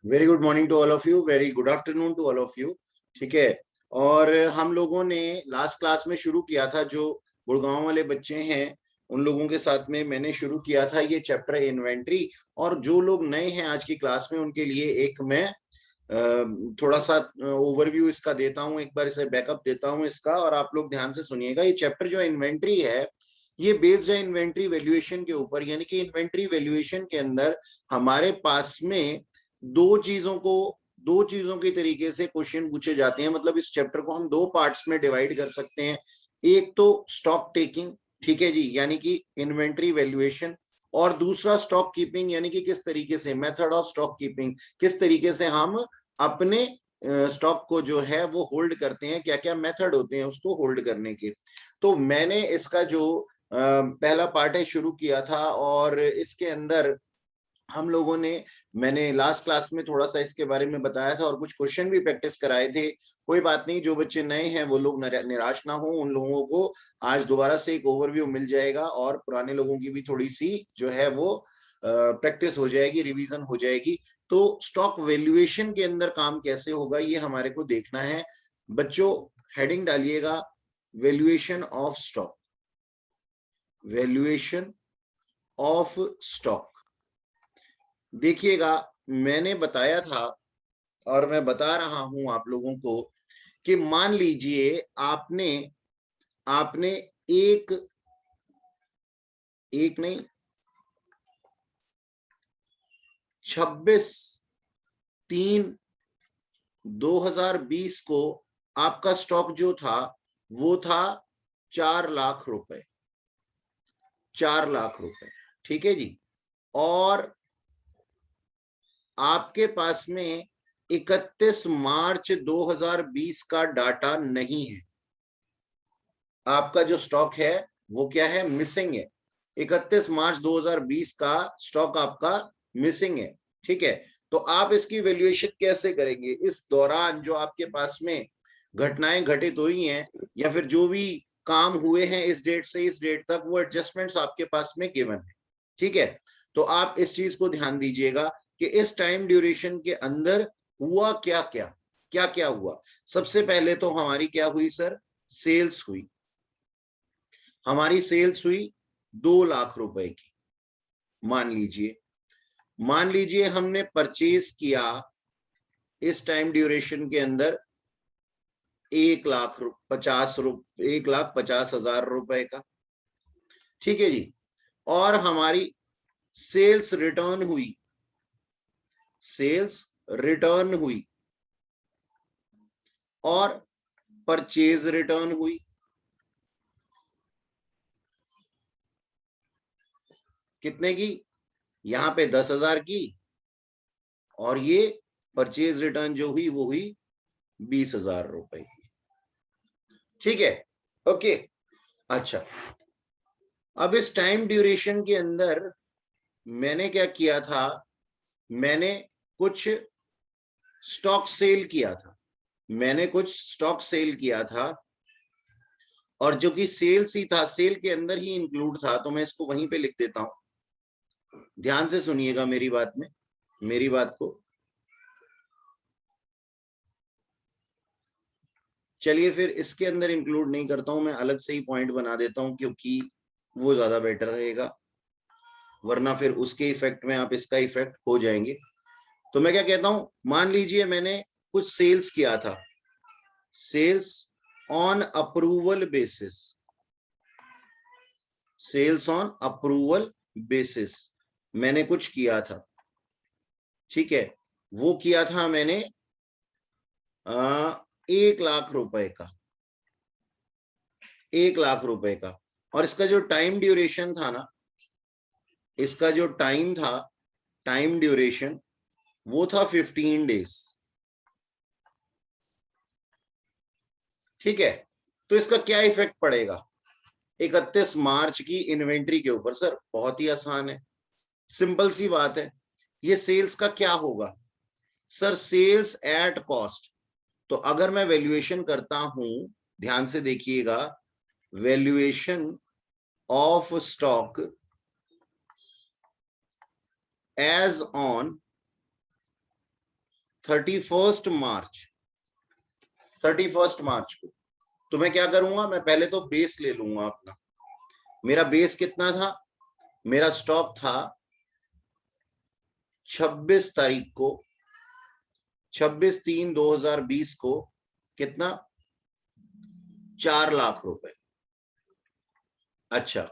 Very good morning to all of you, very good afternoon to all of you. ठीक है। और हम लोगों ने लास्ट क्लास में शुरू किया था, जो गुड़गांव वाले बच्चे हैं उन लोगों के साथ में मैंने शुरू किया था ये चैप्टर इन्वेंट्री। और जो लोग नए हैं आज की क्लास में उनके लिए एक मैं थोड़ा सा ओवरव्यू इसका देता हूं, एक बार इसे बैकअप देता हूं इसका, और आप लोग ध्यान से सुनिएगा। ये चैप्टर जो इन्वेंट्री है ये बेस्ड है इन्वेंट्री वैल्यूएशन के ऊपर, यानी कि इन्वेंट्री वैल्यूएशन के अंदर हमारे पास में दो चीजों के तरीके से क्वेश्चन पूछे जाते हैं। मतलब इस चैप्टर को हम दो पार्ट्स में डिवाइड कर सकते हैं। एक तो स्टॉक टेकिंग, ठीक है जी, यानी कि इन्वेंट्री वैल्यूएशन, और दूसरा स्टॉक कीपिंग, यानी कि किस तरीके से मेथड ऑफ स्टॉक कीपिंग, किस तरीके से हम अपने स्टॉक को जो है वो होल्ड करते हैं, क्या क्या मेथड होते हैं उसको होल्ड करने के। तो मैंने इसका जो पहला पार्ट है शुरू किया था, और इसके अंदर हम लोगों ने, मैंने लास्ट क्लास में थोड़ा सा इसके बारे में बताया था और कुछ क्वेश्चन भी प्रैक्टिस कराए थे। कोई बात नहीं, जो बच्चे नए हैं वो लोग निराश ना हो, उन लोगों को आज दोबारा से एक ओवरव्यू मिल जाएगा और पुराने लोगों की भी थोड़ी सी जो है वो प्रैक्टिस हो जाएगी, रिवीजन हो जाएगी। तो स्टॉक वैल्यूएशन के अंदर काम कैसे होगा ये हमारे को देखना है। बच्चों हेडिंग डालिएगा, valuation of stock, valuation of stock. देखिएगा, मैंने बताया था और मैं बता रहा हूं आप लोगों को कि मान लीजिए आपने आपने एक एक नहीं 26/3/2020 को आपका स्टॉक जो था वो था 4 लाख रुपए, 4 लाख रुपए, ठीक है जी। और आपके पास में 31 मार्च 2020 का डाटा नहीं है। आपका जो स्टॉक है वो क्या है, मिसिंग है। 31 मार्च 2020 का स्टॉक आपका मिसिंग है, ठीक है। तो आप इसकी वैल्यूएशन कैसे करेंगे इस दौरान जो आपके पास में घटनाएं घटित हुई हैं, या फिर जो भी काम हुए हैं इस डेट से इस डेट तक, वो एडजस्टमेंट्स आपके पास में गिवन है, ठीक है। तो आप इस चीज को ध्यान दीजिएगा कि इस टाइम ड्यूरेशन के अंदर हुआ क्या क्या, क्या क्या हुआ। सबसे पहले तो हमारी क्या हुई सर, सेल्स हुई। हमारी सेल्स हुई 2 लाख रुपए की। मान लीजिए हमने परचेज किया इस टाइम ड्यूरेशन के अंदर 1,50,000 रुपए का, ठीक है जी। और हमारी सेल्स रिटर्न हुई, सेल्स रिटर्न हुई, और परचेज रिटर्न हुई। कितने की, यहां पे 10,000 की, और ये परचेज रिटर्न जो हुई वो हुई 20,000 रुपए की, ठीक है। ओके, अच्छा। अब इस टाइम ड्यूरेशन के अंदर मैंने क्या किया था, मैंने कुछ स्टॉक सेल किया था, मैंने कुछ स्टॉक सेल किया था, और जो कि सेल्स ही था, सेल के अंदर ही इंक्लूड था, तो मैं इसको वहीं पे लिख देता हूं। ध्यान से सुनिएगा मेरी बात में, मेरी बात को। चलिए फिर इसके अंदर इंक्लूड नहीं करता हूं, मैं अलग से ही पॉइंट बना देता हूं, क्योंकि वो ज्यादा बेटर रहेगा, वरना फिर उसके इफेक्ट में आप इसका इफेक्ट हो जाएंगे। तो मैं क्या कहता हूं, मान लीजिए मैंने कुछ सेल्स किया था, sales on approval basis, sales on approval basis मैंने कुछ किया था, ठीक है। वो किया था मैंने 1 लाख रुपए का, 1 लाख रुपए का। और इसका जो टाइम ड्यूरेशन था ना, इसका जो टाइम था, टाइम ड्यूरेशन वो था 15 डेज, ठीक है। तो इसका क्या इफेक्ट पड़ेगा 31 मार्च की इन्वेंट्री के ऊपर? सर बहुत ही आसान है, सिंपल सी बात है। ये सेल्स का क्या होगा सर, सेल्स एट कॉस्ट। तो अगर मैं वैल्यूएशन करता हूं, ध्यान से देखिएगा, valuation of stock as on 31 March, 31 मार्च को, तो मैं क्या करूंगा, मैं पहले तो बेस ले लूंगा अपना। मेरा बेस कितना था, मेरा स्टॉक था 26 तारीख को, 26/3/2020 को, कितना, 4 लाख रुपए। अच्छा,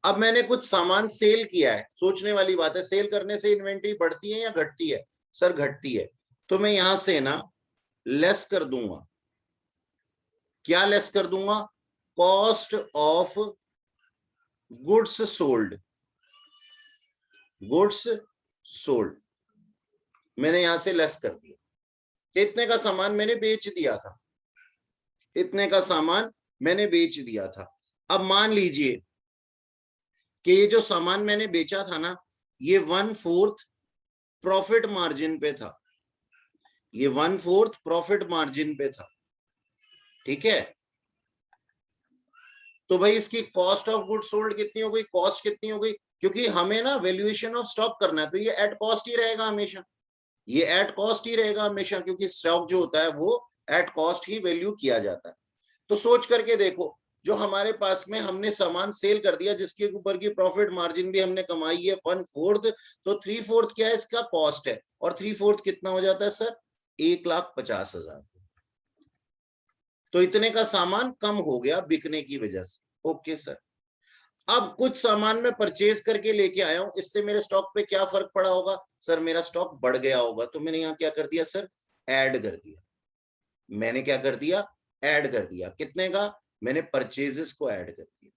अब मैंने कुछ सामान सेल किया है। सोचने वाली बात है, सेल करने से इन्वेंट्री बढ़ती है या घटती है? सर घटती है। तो मैं यहां से ना लेस कर दूंगा। क्या लेस कर दूंगा? Cost of goods sold, goods sold मैंने यहां से लेस कर दिया। इतने का सामान मैंने बेच दिया था, इतने का सामान मैंने बेच दिया था। अब मान लीजिए कि ये जो सामान मैंने बेचा था ना, ये 1/4 प्रॉफिट मार्जिन पे था, ये 1/4 प्रॉफिट मार्जिन पे था। ठीक है, तो भाई इसकी कॉस्ट ऑफ गुड्स सोल्ड कितनी हो गई, कॉस्ट कितनी हो गई? क्योंकि हमें ना वैल्यूएशन ऑफ स्टॉक करना है, तो ये एट कॉस्ट ही रहेगा हमेशा, ये एट कॉस्ट ही रहेगा हमेशा, क्योंकि स्टॉक जो होता है वो एट कॉस्ट ही वैल्यू किया जाता है। तो सोच करके देखो, जो हमारे पास में हमने सामान सेल कर दिया, जिसके ऊपर की प्रॉफिट मार्जिन भी हमने कमाई है 1/4, तो 3/4 क्या है, इसका कॉस्ट है, और 3/4 कितना हो जाता है सर, 1,50,000। तो इतने का सामान कम हो गया बिकने की वजह से। ओके सर, अब कुछ सामान मैं परचेज करके लेके आया हूं, इससे मेरे स्टॉक पे क्या फर्क पड़ा होगा? सर मेरा स्टॉक बढ़ गया होगा, तो मैंने यहां क्या कर दिया सर, ऐड कर दिया। मैंने क्या कर दिया, ऐड कर दिया। कितने का? मैंने परचेजेस को ऐड कर दिया।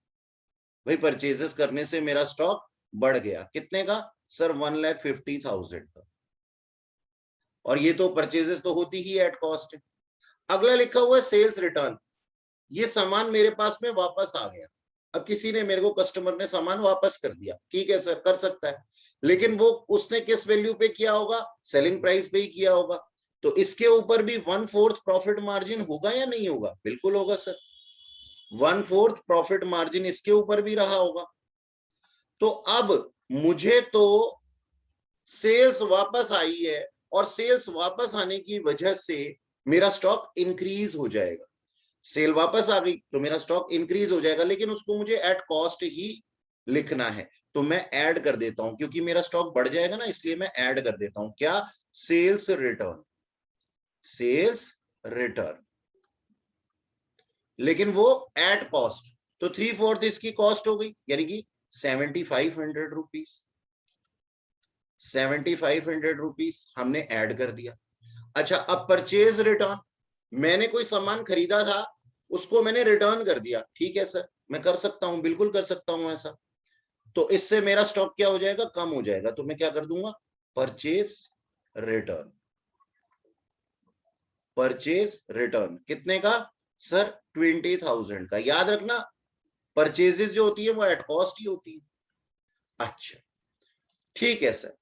भाई परचेजेस करने से मेरा स्टॉक बढ़ गया, कितने का सर, 1,50,000 का। और ये तो परचेजेस तो होती ही एट कॉस्ट है। अगला लिखा हुआ है सेल्स रिटर्न। ये सामान मेरे पास में वापस आ गया। अब किसी ने मेरे को, कस्टमर ने सामान वापस कर दिया, ठीक है सर, कर सकता है, लेकिन वो उसने किस वैल्यू पे किया होगा, सेलिंग प्राइस पे ही किया होगा। तो इसके ऊपर भी 1/4 प्रॉफिट मार्जिन होगा या नहीं होगा? बिल्कुल होगा सर, 1/4 प्रॉफिट मार्जिन इसके ऊपर भी रहा होगा। तो अब मुझे तो सेल्स वापस आई है, और सेल्स वापस आने की वजह से मेरा स्टॉक इंक्रीज हो जाएगा। सेल वापस आ गई तो मेरा स्टॉक इंक्रीज हो जाएगा, लेकिन उसको मुझे एट कॉस्ट ही लिखना है। तो मैं ऐड कर देता हूं, क्योंकि मेरा स्टॉक बढ़ जाएगा ना, इसलिए मैं ऐड कर देता हूं। क्या? सेल्स रिटर्न, सेल्स रिटर्न, लेकिन वो एट कॉस्ट। तो 3/4 इसकी कॉस्ट हो गई, यानी कि 7,500 रुपीज, 7,500 रुपीज हमने ऐड कर दिया। अच्छा, अब परचेज रिटर्न, मैंने कोई सामान खरीदा था, उसको मैंने रिटर्न कर दिया। ठीक है सर, मैं कर सकता हूं, बिल्कुल कर सकता हूं ऐसा। तो इससे मेरा स्टॉक क्या हो जाएगा, कम हो जाएगा। तो मैं क्या कर दूंगा, परचेज रिटर्न, परचेज रिटर्न कितने का सर, 20,000 का। याद रखना, परचेजेस जो होती है वो एट कॉस्ट ही होती है। अच्छा, ठीक है सर।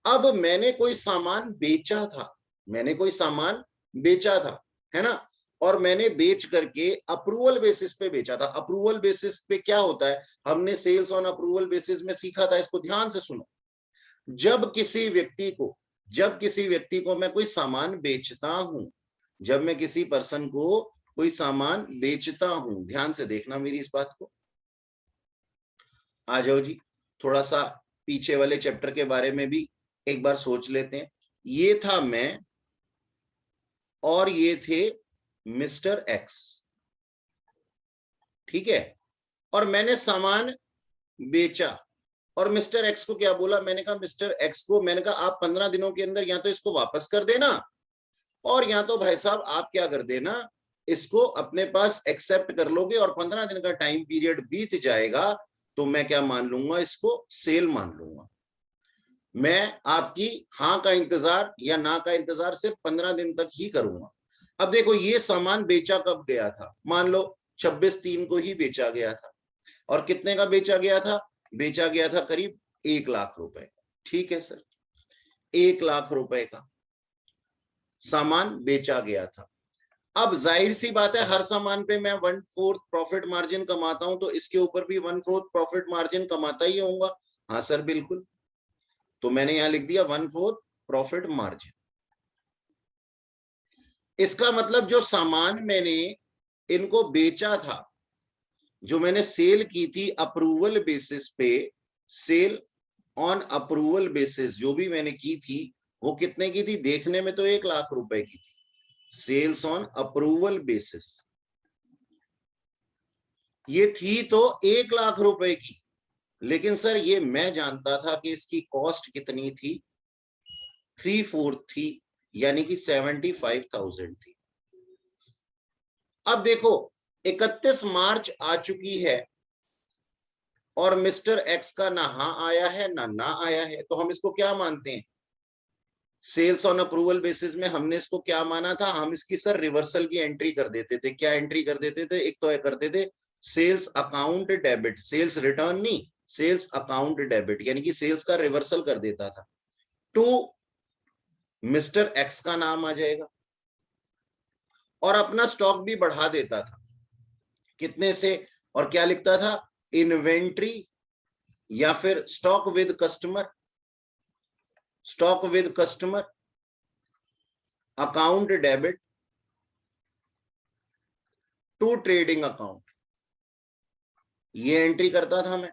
अब मैंने कोई सामान बेचा था, मैंने कोई सामान बेचा था, है ना, और मैंने बेच करके अप्रूवल बेसिस पे बेचा था। अप्रूवल बेसिस पे क्या होता है, हमने सेल्स ऑन अप्रूवल बेसिस में सीखा था, इसको ध्यान से सुनो। जब किसी व्यक्ति को, जब किसी व्यक्ति को मैं कोई सामान बेचता हूं, जब मैं किसी पर्सन को कोई सामान बेचता हूं, ध्यान से देखना मेरी इस बात को। आ जाओ जी, थोड़ा सा पीछे वाले चैप्टर के बारे में भी एक बार सोच लेते हैं। ये था मैं, और ये थे मिस्टर एक्स, ठीक है, और मैंने सामान बेचा। और मिस्टर एक्स को क्या बोला, मैंने कहा मिस्टर एक्स को, मैंने कहा आप 15 दिनों के अंदर या तो इसको वापस कर देना, और या तो भाई साहब आप क्या कर देना, इसको अपने पास एक्सेप्ट कर लोगे, और 15 दिन का टाइम पीरियड बीत जाएगा तो मैं क्या मान लूंगा, इसको सेल मान लूंगा। मैं आपकी हाँ का इंतजार या ना का इंतजार सिर्फ 15 दिन तक ही करूंगा। अब देखो, ये सामान बेचा कब गया था, मान लो 26/3 को ही बेचा गया था, और कितने का बेचा गया था, बेचा गया था करीब 1,00,000 रुपए का। ठीक है सर, 1,00,000 रुपए का सामान बेचा गया था। अब जाहिर सी बात है, हर सामान पे मैं 1/4 प्रॉफिट मार्जिन कमाता हूं, तो इसके ऊपर भी 1/4 प्रॉफिट मार्जिन कमाता ही होऊंगा। हाँ सर बिल्कुल, तो मैंने यहां लिख दिया 1/4 प्रॉफिट मार्जिन। इसका मतलब जो सामान मैंने इनको बेचा था, जो मैंने सेल की थी अप्रूवल बेसिस पे, सेल ऑन अप्रूवल बेसिस जो भी मैंने की थी, वो कितने की थी? देखने में तो 1 लाख रुपए की थी, सेल्स ऑन अप्रूवल बेसिस ये थी तो 1 लाख रुपए की। लेकिन सर ये मैं जानता था कि इसकी कॉस्ट कितनी थी? 3/4 थी, यानी कि 75,000 थी। अब देखो 31 मार्च आ चुकी है और मिस्टर एक्स का ना हाँ आया है ना आया है, तो हम इसको क्या मानते हैं? सेल्स ऑन अप्रूवल बेसिस में हमने इसको क्या माना था? हम इसकी सर रिवर्सल की एंट्री कर देते थे। क्या एंट्री कर देते थे? एक तो करते थे sales account debit, sales return नहीं, सेल्स अकाउंट डेबिट, यानी कि सेल्स का रिवर्सल कर देता था। टू मिस्टर एक्स का नाम आ जाएगा और अपना स्टॉक भी बढ़ा देता था। कितने से? और क्या लिखता था? इन्वेंट्री या फिर stock with customer, stock with customer account debit to trading account, ये एंट्री करता था मैं।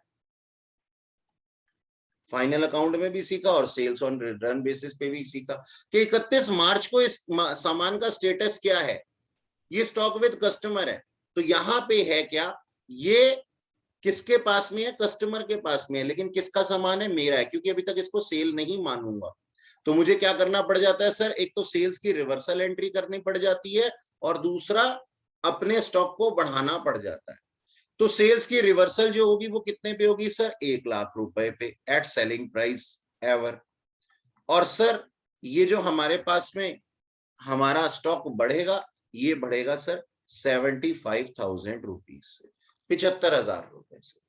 फाइनल अकाउंट में भी सीखा और सेल्स ऑन रिटर्न बेसिस पे भी सीखा कि 31 मार्च को इस सामान का स्टेटस क्या है। ये स्टॉक विद कस्टमर है, तो यहां पे है क्या? ये किसके पास में है? कस्टमर के पास में है। लेकिन किसका सामान है? मेरा है, क्योंकि अभी तक इसको सेल नहीं मानूंगा। तो मुझे क्या करना पड़ जाता है सर? एक तो सेल्स की रिवर्सल एंट्री करनी पड़ जाती है और दूसरा अपने स्टॉक को बढ़ाना पड़ जाता है। तो सेल्स की रिवर्सल जो होगी वो कितने पे होगी सर? 1 लाख रुपए पे एट सेलिंग प्राइस एवर। और सर ये जो हमारे पास में हमारा स्टॉक बढ़ेगा, ये बढ़ेगा सर 75,000 रुपीज से, 75,000 रुपए से।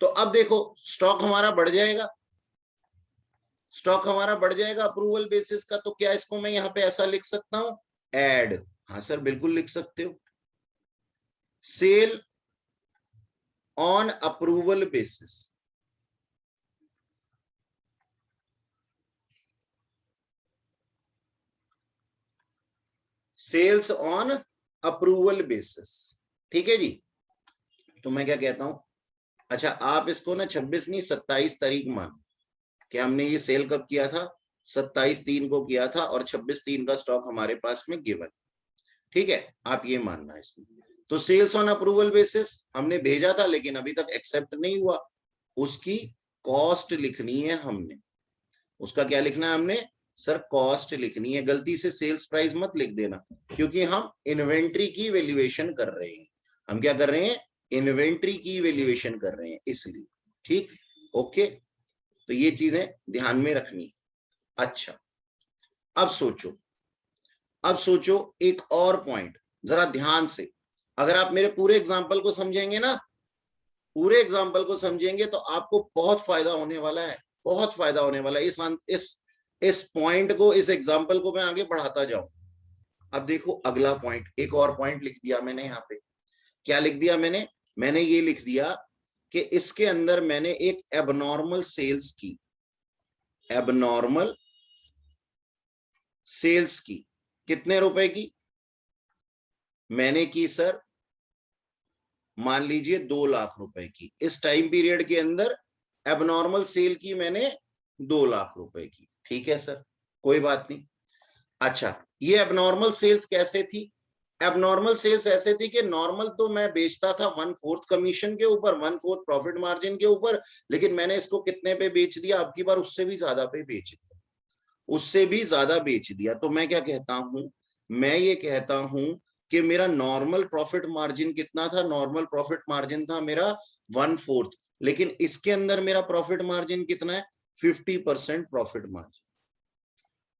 तो अब देखो स्टॉक हमारा बढ़ जाएगा, स्टॉक हमारा बढ़ जाएगा अप्रूवल बेसिस का। तो क्या इसको मैं यहां पे ऐसा लिख सकता हूं? एड, हाँ सर बिल्कुल लिख सकते हो, sale on approval basis, sales on approval basis. ठीक है जी। तो मैं क्या कहता हूं, अच्छा आप इसको ना 26 नहीं 27 तारीख मान कि हमने ये सेल कब किया था? 27/3 को किया था और 26/3 का स्टॉक हमारे पास में गिवन। ठीक है, आप ये मानना है इसमें। तो सेल्स ऑन अप्रूवल बेसिस हमने भेजा था लेकिन अभी तक एक्सेप्ट नहीं हुआ, उसकी कॉस्ट लिखनी है हमने। उसका क्या लिखना है हमने? सर कॉस्ट लिखनी है। गलती से सेल्स प्राइस मत लिख देना, क्योंकि हम इन्वेंट्री की वैल्यूएशन कर रहे हैं। हम क्या कर रहे हैं? इन्वेंट्री की वैल्यूएशन कर रहे हैं, इसलिए। ठीक, ओके, तो ये चीजें ध्यान में रखनी। अच्छा, अब सोचो, अब सोचो एक और पॉइंट जरा ध्यान से। अगर आप मेरे पूरे एग्जाम्पल को समझेंगे ना, पूरे एग्जाम्पल को समझेंगे तो आपको बहुत फायदा होने वाला है, बहुत फायदा होने वाला है। इस पॉइंट को, इस एग्जाम्पल को मैं आगे बढ़ाता जाऊं। अब देखो अगला पॉइंट, एक और पॉइंट लिख दिया मैंने यहाँ पे। क्या लिख दिया मैंने? मैंने ये लिख दिया कि इसके अंदर मैंने एक एबनॉर्मल सेल्स की, एबनॉर्मल सेल्स की। कितने रुपए की मैंने की सर? मान लीजिए 2 लाख रुपए की। इस टाइम पीरियड के अंदर एबनॉर्मल सेल की मैंने 2 लाख रुपए की। ठीक है सर, कोई बात नहीं। अच्छा, ये एबनॉर्मल सेल्स कैसे थी? एबनॉर्मल सेल्स ऐसे थी कि नॉर्मल तो मैं बेचता था 1/4 कमीशन के ऊपर, 1/4 प्रॉफिट मार्जिन के ऊपर, लेकिन मैंने इसको कितने पे बेच दिया? अब की बार उससे भी ज्यादा पे बेच दिया, उससे भी ज्यादा बेच दिया। तो मैं क्या कहता हूं? मैं ये कहता हूं कि मेरा नॉर्मल प्रॉफिट मार्जिन कितना था? नॉर्मल प्रॉफिट मार्जिन था मेरा 1/4, लेकिन इसके अंदर मेरा प्रॉफिट मार्जिन कितना है? 50% प्रॉफिट मार्जिन,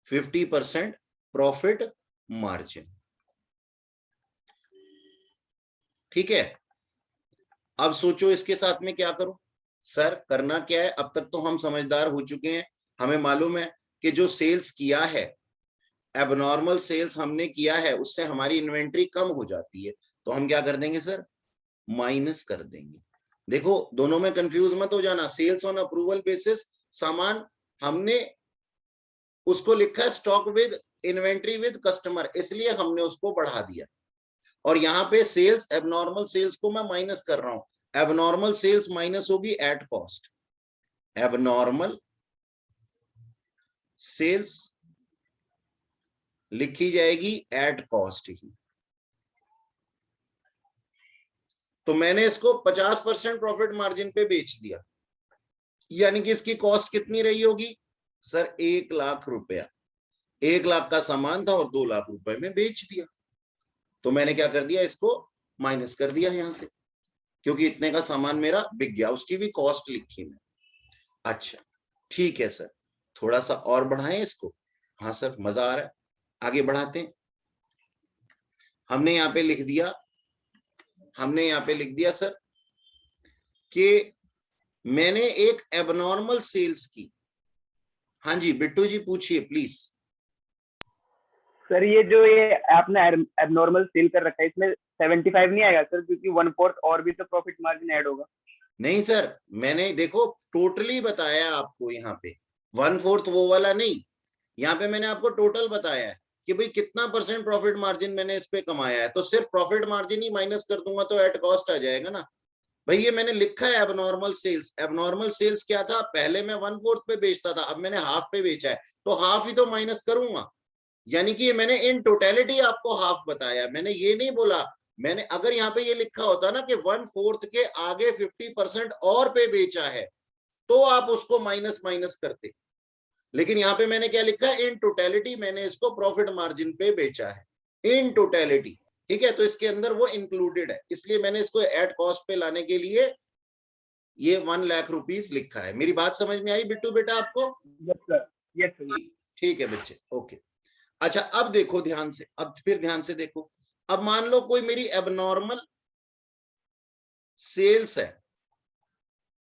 50% प्रॉफिट मार्जिन। ठीक है, अब सोचो इसके साथ में क्या करूं? सर करना क्या है? अब तक तो हम समझदार हो चुके हैं, हमें मालूम है कि जो सेल्स किया है, एबनॉर्मल सेल्स हमने किया है, उससे हमारी इन्वेंट्री कम हो जाती है। तो हम क्या कर देंगे सर? माइनस कर देंगे। देखो दोनों में कंफ्यूज मत हो जाना। सेल्स ऑन अप्रूवल बेसिस, सामान हमने उसको लिखा है stock with inventory with customer, इसलिए हमने उसको बढ़ा दिया। और यहाँ पे सेल्स, एबनॉर्मल सेल्स को मैं माइनस कर रहा हूं। एबनॉर्मल सेल्स माइनस होगी एट कॉस्ट, एबनॉर्मल सेल्स लिखी जाएगी एट कॉस्ट ही। तो मैंने इसको 50% प्रॉफिट मार्जिन पे बेच दिया, यानी कि इसकी कॉस्ट कितनी रही होगी सर? 1 लाख रुपया। 1 लाख का सामान था और 2 लाख रुपए में बेच दिया। तो मैंने क्या कर दिया, इसको माइनस कर दिया यहां से, क्योंकि इतने का सामान मेरा बिक गया, उसकी भी कॉस्ट लिखी मैं। अच्छा ठीक है सर, थोड़ा सा और बढ़ाएं इसको। हाँ सर, मजा आ रहा है, आगे बढ़ाते हैं। हमने यहाँ पे लिख दिया, हमने यहाँ पे लिख दिया सर कि मैंने एक एबनॉर्मल सेल्स की। हाँ जी बिट्टू जी पूछिए प्लीज। सर ये आपने एबनॉर्मल सेल कर रखा है, इसमें 75 नहीं आएगा सर? क्योंकि 1/4 और भी तो प्रॉफिट मार्जिन ऐड होगा। नहीं सर, मैंने देखो टोटली बताया आपको, यहाँ पे 1/4 वो वाला नहीं, यहाँ पे मैंने आपको टोटल बताया है कि भाई कितना परसेंट प्रॉफिट मार्जिन मैंने इस पे कमाया है। तो सिर्फ प्रॉफिट मार्जिन ही माइनस कर दूंगा तो एट कॉस्ट आ जाएगा ना भाई। ये मैंने लिखा है एबनॉर्मल सेल्स। एबनॉर्मल सेल्स क्या था? पहले मैं 1/4 पे बेचता था, अब मैंने हाफ पे बेचा है, तो हाफ ही तो माइनस करूंगा। यानी कि मैंने इन टोटलिटी आपको हाफ बताया, मैंने ये नहीं बोला। मैंने अगर यहाँ पे ये लिखा होता ना कि 1/4 के आगे 50% और पे बेचा है, तो आप उसको माइनस माइनस करते। लेकिन यहाँ पे मैंने क्या लिखा है? इन टोटलिटी मैंने इसको प्रॉफिट मार्जिन पे बेचा है, इन टोटलिटी। ठीक है, तो इसके अंदर वो इंक्लूडेड है, इसलिए मैंने इसको एट कॉस्ट पे लाने के लिए ये 1 लाख रुपीज लिखा है। मेरी बात समझ में आई बिट्टू बेटा आपको? Yes sir, yes sir. ठीक है बच्चे, ओके। अच्छा अब देखो ध्यान से, अब फिर ध्यान से देखो। अब मान लो कोई मेरी एबनॉर्मल सेल्स है,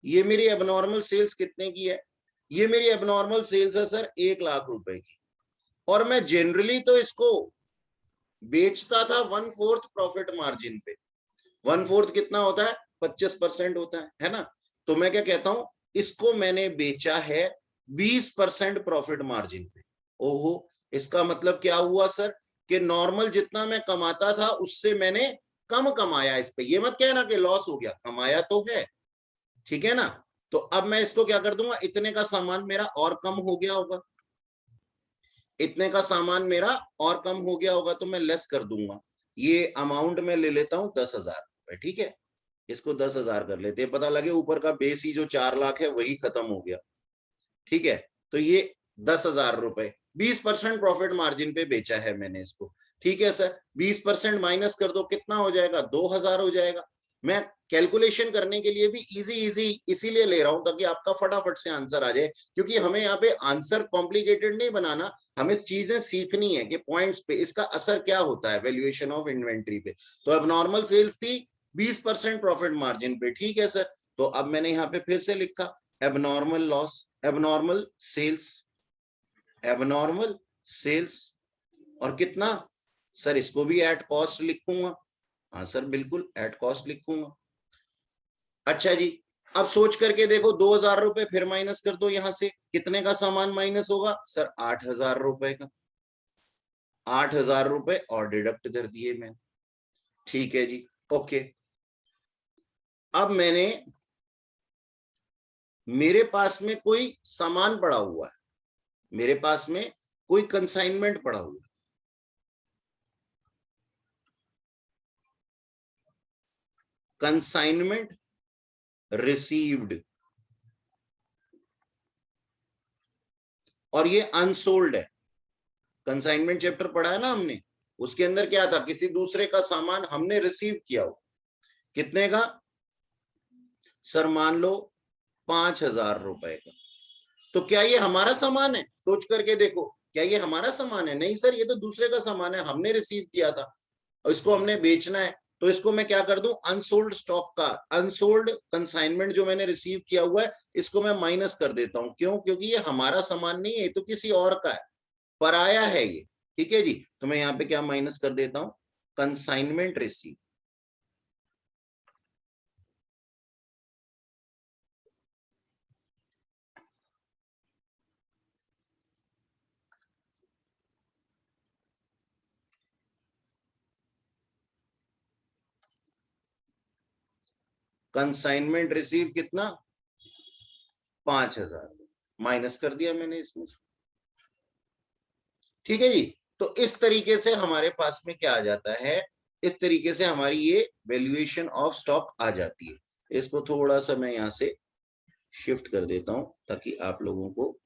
ये मेरी एबनॉर्मल सेल्स कितने की है? ये मेरी एबनॉर्मल सेल्स है सर 1 लाख रुपए की, और मैं जनरली तो इसको बेचता था 1/4 प्रॉफिट मार्जिन पे। 1/4 कितना होता है? 25% होता है ना? तो मैं क्या कहता हूं, इसको मैंने बेचा है 20% प्रॉफिट मार्जिन पे। ओहो, इसका मतलब क्या हुआ सर कि नॉर्मल जितना मैं कमाता था उससे मैंने कम कमाया इस पे। ये मत कहना कि लॉस हो गया, कमाया तो है, ठीक है ना? तो अब मैं इसको क्या कर दूंगा, इतने का सामान मेरा और कम हो गया होगा, इतने का सामान मेरा और कम हो गया होगा, तो मैं लेस कर दूंगा। ये अमाउंट में ले लेता हूं 10,000 रुपए, ठीक है? इसको 10,000 कर लेते हैं, पता लगे ऊपर का बेस ही जो 4 लाख है वही खत्म हो गया। ठीक है, तो ये 10,000 रुपए 20% प्रॉफिट मार्जिन पे बेचा है मैंने इसको। ठीक है सर, 20% माइनस कर दो, कितना हो जाएगा? 2,000 हो जाएगा। मैं कैलकुलेशन करने के लिए भी इजी इजी इसीलिए ले रहा हूं ताकि आपका फटाफट से आंसर आ जाए, क्योंकि हमें यहाँ पे आंसर कॉम्प्लिकेटेड नहीं बनाना, हमें चीजें सीखनी है कि पॉइंट्स पे इसका असर क्या होता है वैल्यूएशन ऑफ इन्वेंट्री पे। तो अब नॉर्मल सेल्स थी 20% प्रॉफिट मार्जिन पे, ठीक है सर। तो अब मैंने यहाँ पे फिर से लिखा abnormal loss, abnormal cells, abnormal cells, और कितना सर? इसको भी एट कॉस्ट लिखूंगा। हाँ सर बिल्कुल एट कॉस्ट लिखूंगा। अच्छा जी, अब सोच करके देखो, 2,000 रुपए फिर माइनस कर दो यहां से, कितने का सामान माइनस होगा सर? 8,000 रुपए का। 8,000 रुपए और डिडक्ट कर दिए मैंने, ठीक है जी, ओके। अब मैंने, मेरे पास में कोई सामान पड़ा हुआ है, मेरे पास में कोई कंसाइनमेंट पड़ा हुआ है, कंसाइनमेंट रिसीव्ड, और ये अनसोल्ड है। कंसाइनमेंट चैप्टर पढ़ा है ना हमने, उसके अंदर क्या था? किसी दूसरे का सामान हमने रिसीव किया हो, कितने का सर? मान लो 5,000 रुपए का। तो क्या ये हमारा सामान है? सोच करके देखो, क्या ये हमारा सामान है? नहीं सर, ये तो दूसरे का सामान है, हमने रिसीव किया था और इसको हमने बेचना है। तो इसको मैं क्या कर दूं? अनसोल्ड स्टॉक का, अनसोल्ड कंसाइनमेंट जो मैंने रिसीव किया हुआ है, इसको मैं माइनस कर देता हूं। क्यों? क्योंकि ये हमारा सामान नहीं है, तो किसी और का है, पराया है ये। ठीक है जी, तो मैं यहाँ पे क्या माइनस कर देता हूं? Consignment receive. कंसाइनमेंट रिसीव कितना 5,000 माइनस कर दिया मैंने इसमें से। ठीक है जी। तो इस तरीके से हमारे पास में क्या आ जाता है, इस तरीके से हमारी ये वैल्यूएशन ऑफ स्टॉक आ जाती है। इसको थोड़ा सा मैं यहां से शिफ्ट कर देता हूं ताकि आप लोगों को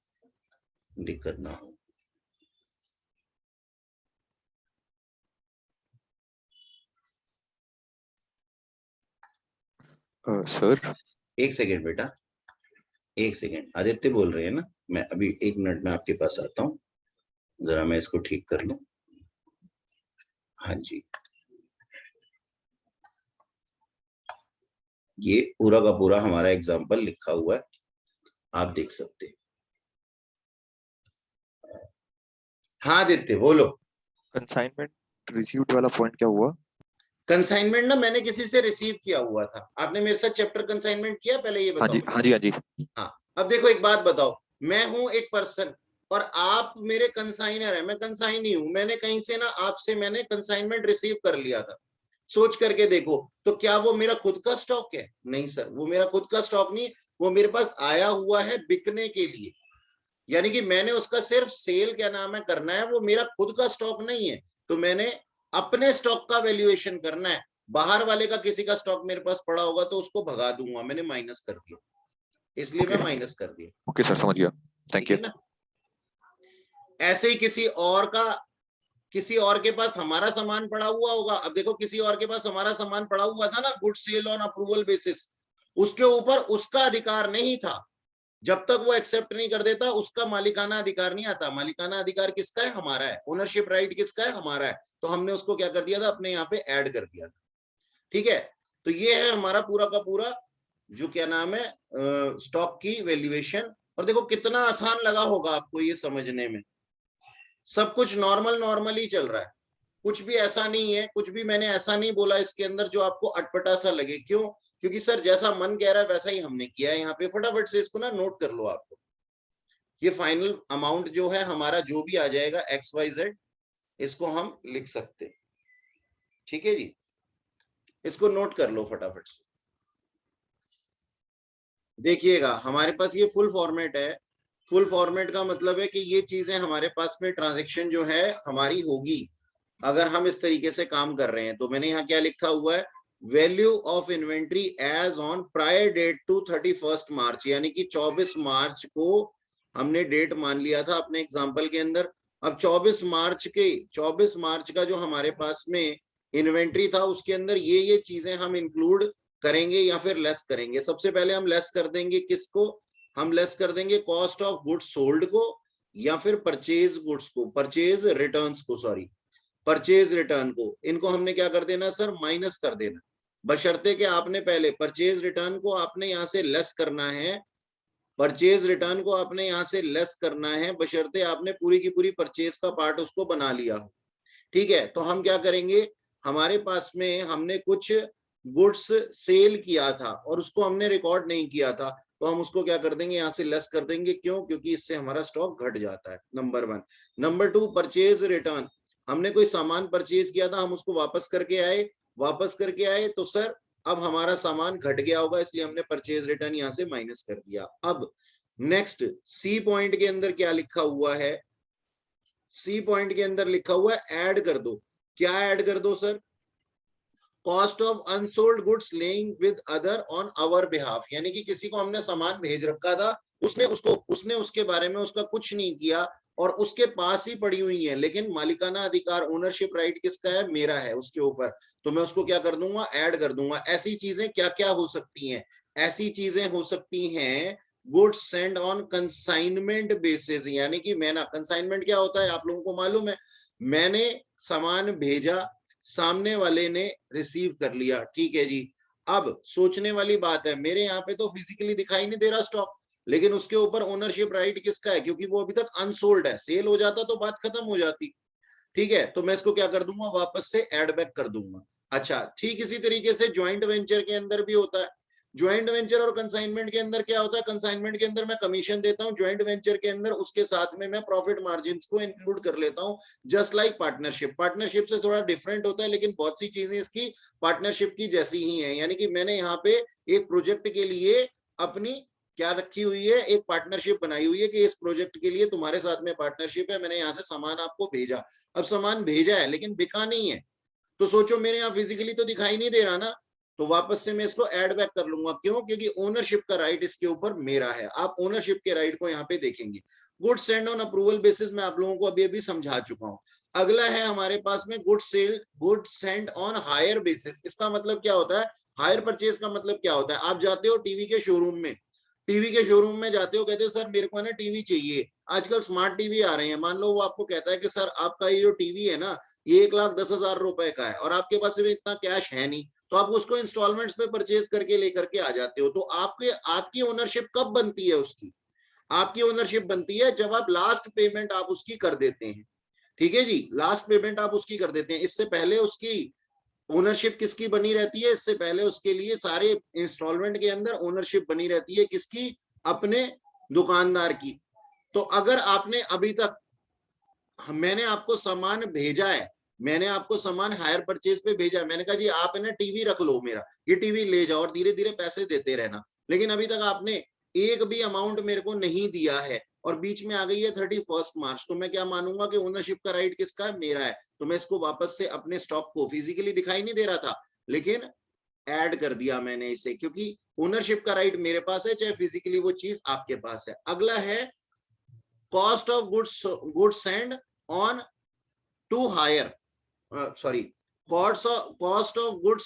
दिक्कत ना हो। सर एक सेकेंड बेटा, एक सेकेंड। आदित्य बोल रहे हैं ना, मैं अभी 1 मिनट में आपके पास आता हूं, जरा मैं इसको ठीक कर लूं। हाँ जी, ये पूरा का पूरा हमारा एग्जाम्पल लिखा हुआ है, आप देख सकते हैं। हाँ आदित्य बोलो। कंसाइनमेंट रिसीव्ड वाला पॉइंट क्या हुआ? कंसाइनमेंट ना मैंने किसी से रिसीव किया हुआ था। आपने मेरे साथ चैप्टर कंसाइनमेंट किया पहले, ये बताओ। हाँ जी हाँ जी। हाँ, अब देखो एक बात बताओ, मैं हूं एक पर्सन और आप मेरे कंसाइनर है, मैं कंसाइनी हूं। मैंने कहीं से ना आपसे मैंने कंसाइनमेंट रिसीव कर लिया था। सोच करके देखो, तो क्या वो मेरा खुद का स्टॉक है? नहीं सर, वो मेरा खुद का स्टॉक नहीं, वो मेरे पास आया हुआ है बिकने के लिए। यानी कि मैंने उसका सिर्फ सेल क्या नाम है करना है, वो मेरा खुद का स्टॉक नहीं है। तो मैंने अपने स्टॉक का वैल्यूएशन करना है। बाहर वाले का किसी का स्टॉक मेरे पास पड़ा होगा तो उसको भगा दूंगा, मैंने माइनस कर दिया, इसलिए मैं माइनस कर दिया। ओके सर, समझ गया, थैंक यू। ना ऐसे ही किसी और के पास हमारा सामान पड़ा हुआ होगा। अब देखो, किसी और के पास हमारा सामान पड़ा हुआ था ना, good sale on approval basis, उसके ऊपर उसका अधिकार नहीं था। जब तक वो एक्सेप्ट नहीं कर देता उसका मालिकाना अधिकार नहीं आता। मालिकाना अधिकार किसका है? हमारा है। ओनरशिप राइट किसका है? हमारा है। तो हमने उसको क्या कर दिया था? अपने यहाँ पे ऐड कर दिया था। ठीक है, तो ये है हमारा पूरा का पूरा जो क्या नाम है स्टॉक की वैल्यूएशन। और देखो कितना आसान लगा होगा आपको ये समझने में। सब कुछ नॉर्मल ही चल रहा है, कुछ भी ऐसा नहीं है, कुछ भी मैंने ऐसा नहीं बोला इसके अंदर जो आपको अटपटा सा लगे। क्यों? क्योंकि सर जैसा मन कह रहा है वैसा ही हमने किया है यहाँ पे। फटाफट से इसको ना नोट कर लो आपको। ये फाइनल अमाउंट जो है हमारा जो भी आ जाएगा XYZ, इसको हम लिख सकते हैं। ठीक है जी, इसको नोट कर लो फटाफट से। देखिएगा हमारे पास ये फुल फॉर्मेट है। फुल फॉर्मेट का मतलब है कि ये चीजें हमारे पास में ट्रांजैक्शन जो है हमारी होगी अगर हम इस तरीके से काम कर रहे हैं। तो मैंने यहाँ क्या लिखा हुआ है? Value of inventory as on prior date to 31 March, यानी कि 24 मार्च को हमने डेट मान लिया था अपने एग्जाम्पल के अंदर। अब 24 मार्च का जो हमारे पास में इन्वेंट्री था उसके अंदर ये चीजें हम इंक्लूड करेंगे या फिर लेस करेंगे। सबसे पहले हम लेस कर देंगे किसको? हम लेस कर देंगे कॉस्ट ऑफ गुड्स सोल्ड को या फिर परचेज गुड्स को, परचेज रिटर्न्स को, सॉरी परचेज रिटर्न को। इनको हमने क्या कर देना सर? माइनस कर देना। बशर्ते कि आपने पहले परचेज रिटर्न को आपने यहां से लेस करना है, परचेज रिटर्न को आपने यहां से लेस करना है, बशर्ते आपने पूरी की पूरी परचेज का पार्ट उसको बना लिया हो। ठीक है, तो हम क्या करेंगे? हमारे पास में हमने कुछ गुड्स सेल किया था और उसको हमने रिकॉर्ड नहीं किया था, तो हम उसको क्या कर देंगे? यहां से लेस कर देंगे। क्यों? क्योंकि इससे हमारा स्टॉक घट जाता है, नंबर 1। Number 2, purchase return. हमने कोई सामान परचेज किया था, हम उसको वापस करके आए तो सर अब हमारा सामान घट गया होगा, इसलिए हमने परचेज रिटर्न यहां से माइनस कर दिया। अब नेक्स्ट सी पॉइंट के अंदर क्या लिखा हुआ है? सी पॉइंट के अंदर लिखा हुआ है ऐड कर दो। क्या ऐड कर दो sir? Cost of unsold goods lying with other on our behalf, यानी कि किसी को हमने सामान भेज रखा था, उसने उसके बारे में उसका कुछ नहीं किया और उसके पास ही पड़ी हुई है, लेकिन मालिकाना अधिकार, ओनरशिप राइट किसका है? मेरा है उसके ऊपर। तो मैं उसको क्या कर दूंगा? ऐड कर दूंगा। ऐसी चीजें क्या क्या हो सकती हैं? ऐसी चीजें हो सकती हैं goods send on consignment basis, यानी कि मैं ना, कंसाइनमेंट क्या होता है आप लोगों को मालूम है? मैंने सामान भेजा, सामने वाले ने रिसीव कर लिया। ठीक है जी। अब सोचने वाली बात है, मेरे यहाँ पे तो फिजिकली दिखाई नहीं दे रहा स्टॉक, लेकिन उसके ऊपर ओनरशिप राइट किसका है? क्योंकि वो अभी तक अनसोल्ड है। सेल हो जाता तो बात खत्म हो जाती। ठीक है, तो मैं इसको क्या कर दूंगा? वापस से एड बैक कर दूंगा। अच्छा, ठीक इसी तरीके से ज्वाइंट वेंचर के अंदर भी होता है। ज्वाइंट वेंचर और कंसाइनमेंट के अंदर क्या होता है, कंसाइनमेंट के अंदर मैं कमीशन देता हूं, ज्वाइंट वेंचर के अंदर उसके साथ में मैं प्रॉफिट मार्जिन को इंक्लूड कर लेता हूं, जस्ट लाइक पार्टनरशिप। पार्टनरशिप से थोड़ा डिफरेंट होता है, लेकिन बहुत सी चीजें इसकी पार्टनरशिप की जैसी ही है। यानी कि मैंने यहाँ पे एक प्रोजेक्ट के लिए अपनी क्या रखी हुई है, एक पार्टनरशिप बनाई हुई है कि इस प्रोजेक्ट के लिए तुम्हारे साथ में पार्टनरशिप है, मैंने यहाँ से सामान आपको भेजा। अब सामान भेजा है लेकिन बिका नहीं है, तो सोचो मेरे यहाँ फिजिकली तो दिखाई नहीं दे रहा ना, तो वापस से मैं इसको ऐड बैक कर लूंगा। क्यों? क्योंकि ओनरशिप का राइट इसके ऊपर मेरा है। आप ओनरशिप के राइट को यहाँ पे देखेंगे। Good send on approval basis मैं आप लोगों को अभी अभी समझा चुका हूं। अगला है हमारे पास में good send on hire basis. इसका मतलब क्या होता है? हायर परचेज का मतलब क्या होता है? आप जाते हो टीवी के शोरूम में, टीवी के शोरूम में जाते हो, कहते हो सर मेरे को ना टीवी चाहिए। आजकल स्मार्ट टीवी आ रहे हैं, मान लो वो आपको कहता है कि सर आपका ये जो टीवी है ना ये 1,10,000 रुपए का है और आपके पास भी इतना कैश है नहीं, तो आप उसको इंस्टॉलमेंट्स पे परचेज करके लेकर के आ जाते हो। तो आपकी ओनरशिप कब बनती है? उसकी आपकी ओनरशिप बनती है जब आप लास्ट पेमेंट आप उसकी कर देते हैं। ठीक है जी, लास्ट पेमेंट आप उसकी कर देते हैं। इससे पहले उसकी ओनरशिप किसकी बनी रहती है? इससे पहले उसके लिए सारे इंस्टॉलमेंट के अंदर ओनरशिप बनी रहती है किसकी? अपने दुकानदार की। तो अगर आपने अभी तक, मैंने आपको सामान भेजा है, मैंने आपको सामान हायर परचेज पे भेजा है, मैंने कहा जी आप है ना टीवी रख लो, मेरा ये टीवी ले जाओ और धीरे धीरे पैसे देते रहना, लेकिन अभी तक आपने एक भी अमाउंट मेरे को नहीं दिया है और बीच में आ गई है 31 मार्च, तो मैं क्या मानूंगा कि ओनरशिप का राइट किसका है? मेरा है। तो मैं इसको वापस से अपने स्टॉक को, फिजिकली दिखाई नहीं दे रहा था लेकिन ऐड कर दिया मैंने इसे, क्योंकि ओनरशिप का राइट मेरे पास है, चाहे फिजिकली वो चीज आपके पास है। अगला है cost of goods send on to hire, sorry, cost of goods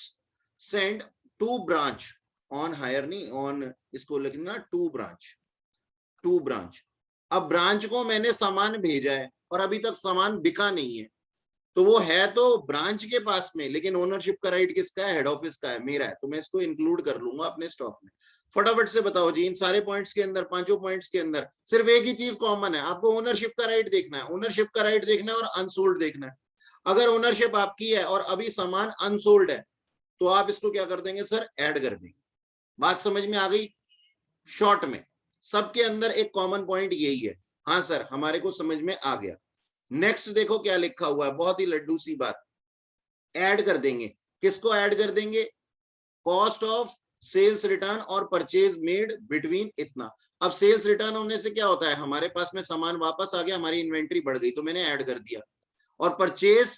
send to branch, on hire नहीं, ऑन इसको लिखना टू ब्रांच। अब ब्रांच को मैंने सामान भेजा है और अभी तक सामान बिका नहीं है, तो वो है तो ब्रांच के पास में, लेकिन ओनरशिप का राइट किसका है? हेड ऑफिस का है, मेरा है, तो मैं इसको इंक्लूड कर लूंगा अपने स्टॉक में। फटाफट से बताओ जी, इन सारे पॉइंट्स के अंदर, पांचों पॉइंट्स के अंदर सिर्फ एक ही चीज कॉमन है, आपको ओनरशिप का राइट देखना है, ओनरशिप का राइट देखना है और अनसोल्ड देखना है। अगर ओनरशिप आपकी है और अभी सामान अनसोल्ड है तो आप इसको क्या कर देंगे सर? ऐड कर देंगे। बात समझ में आ गई? शॉर्ट में सबके अंदर एक कॉमन पॉइंट यही है। हाँ सर, हमारे को समझ में आ गया। नेक्स्ट देखो क्या लिखा हुआ है, बहुत ही लड्डू सी बात, ऐड कर देंगे। किसको ऐड कर देंगे? कॉस्ट ऑफ सेल्स रिटर्न और परचेज मेड बिटवीन इतना। अब सेल्स रिटर्न होने से क्या होता है? हमारे पास में सामान वापस आ गया, हमारी इन्वेंट्री बढ़ गई, तो मैंने ऐड कर दिया। और परचेज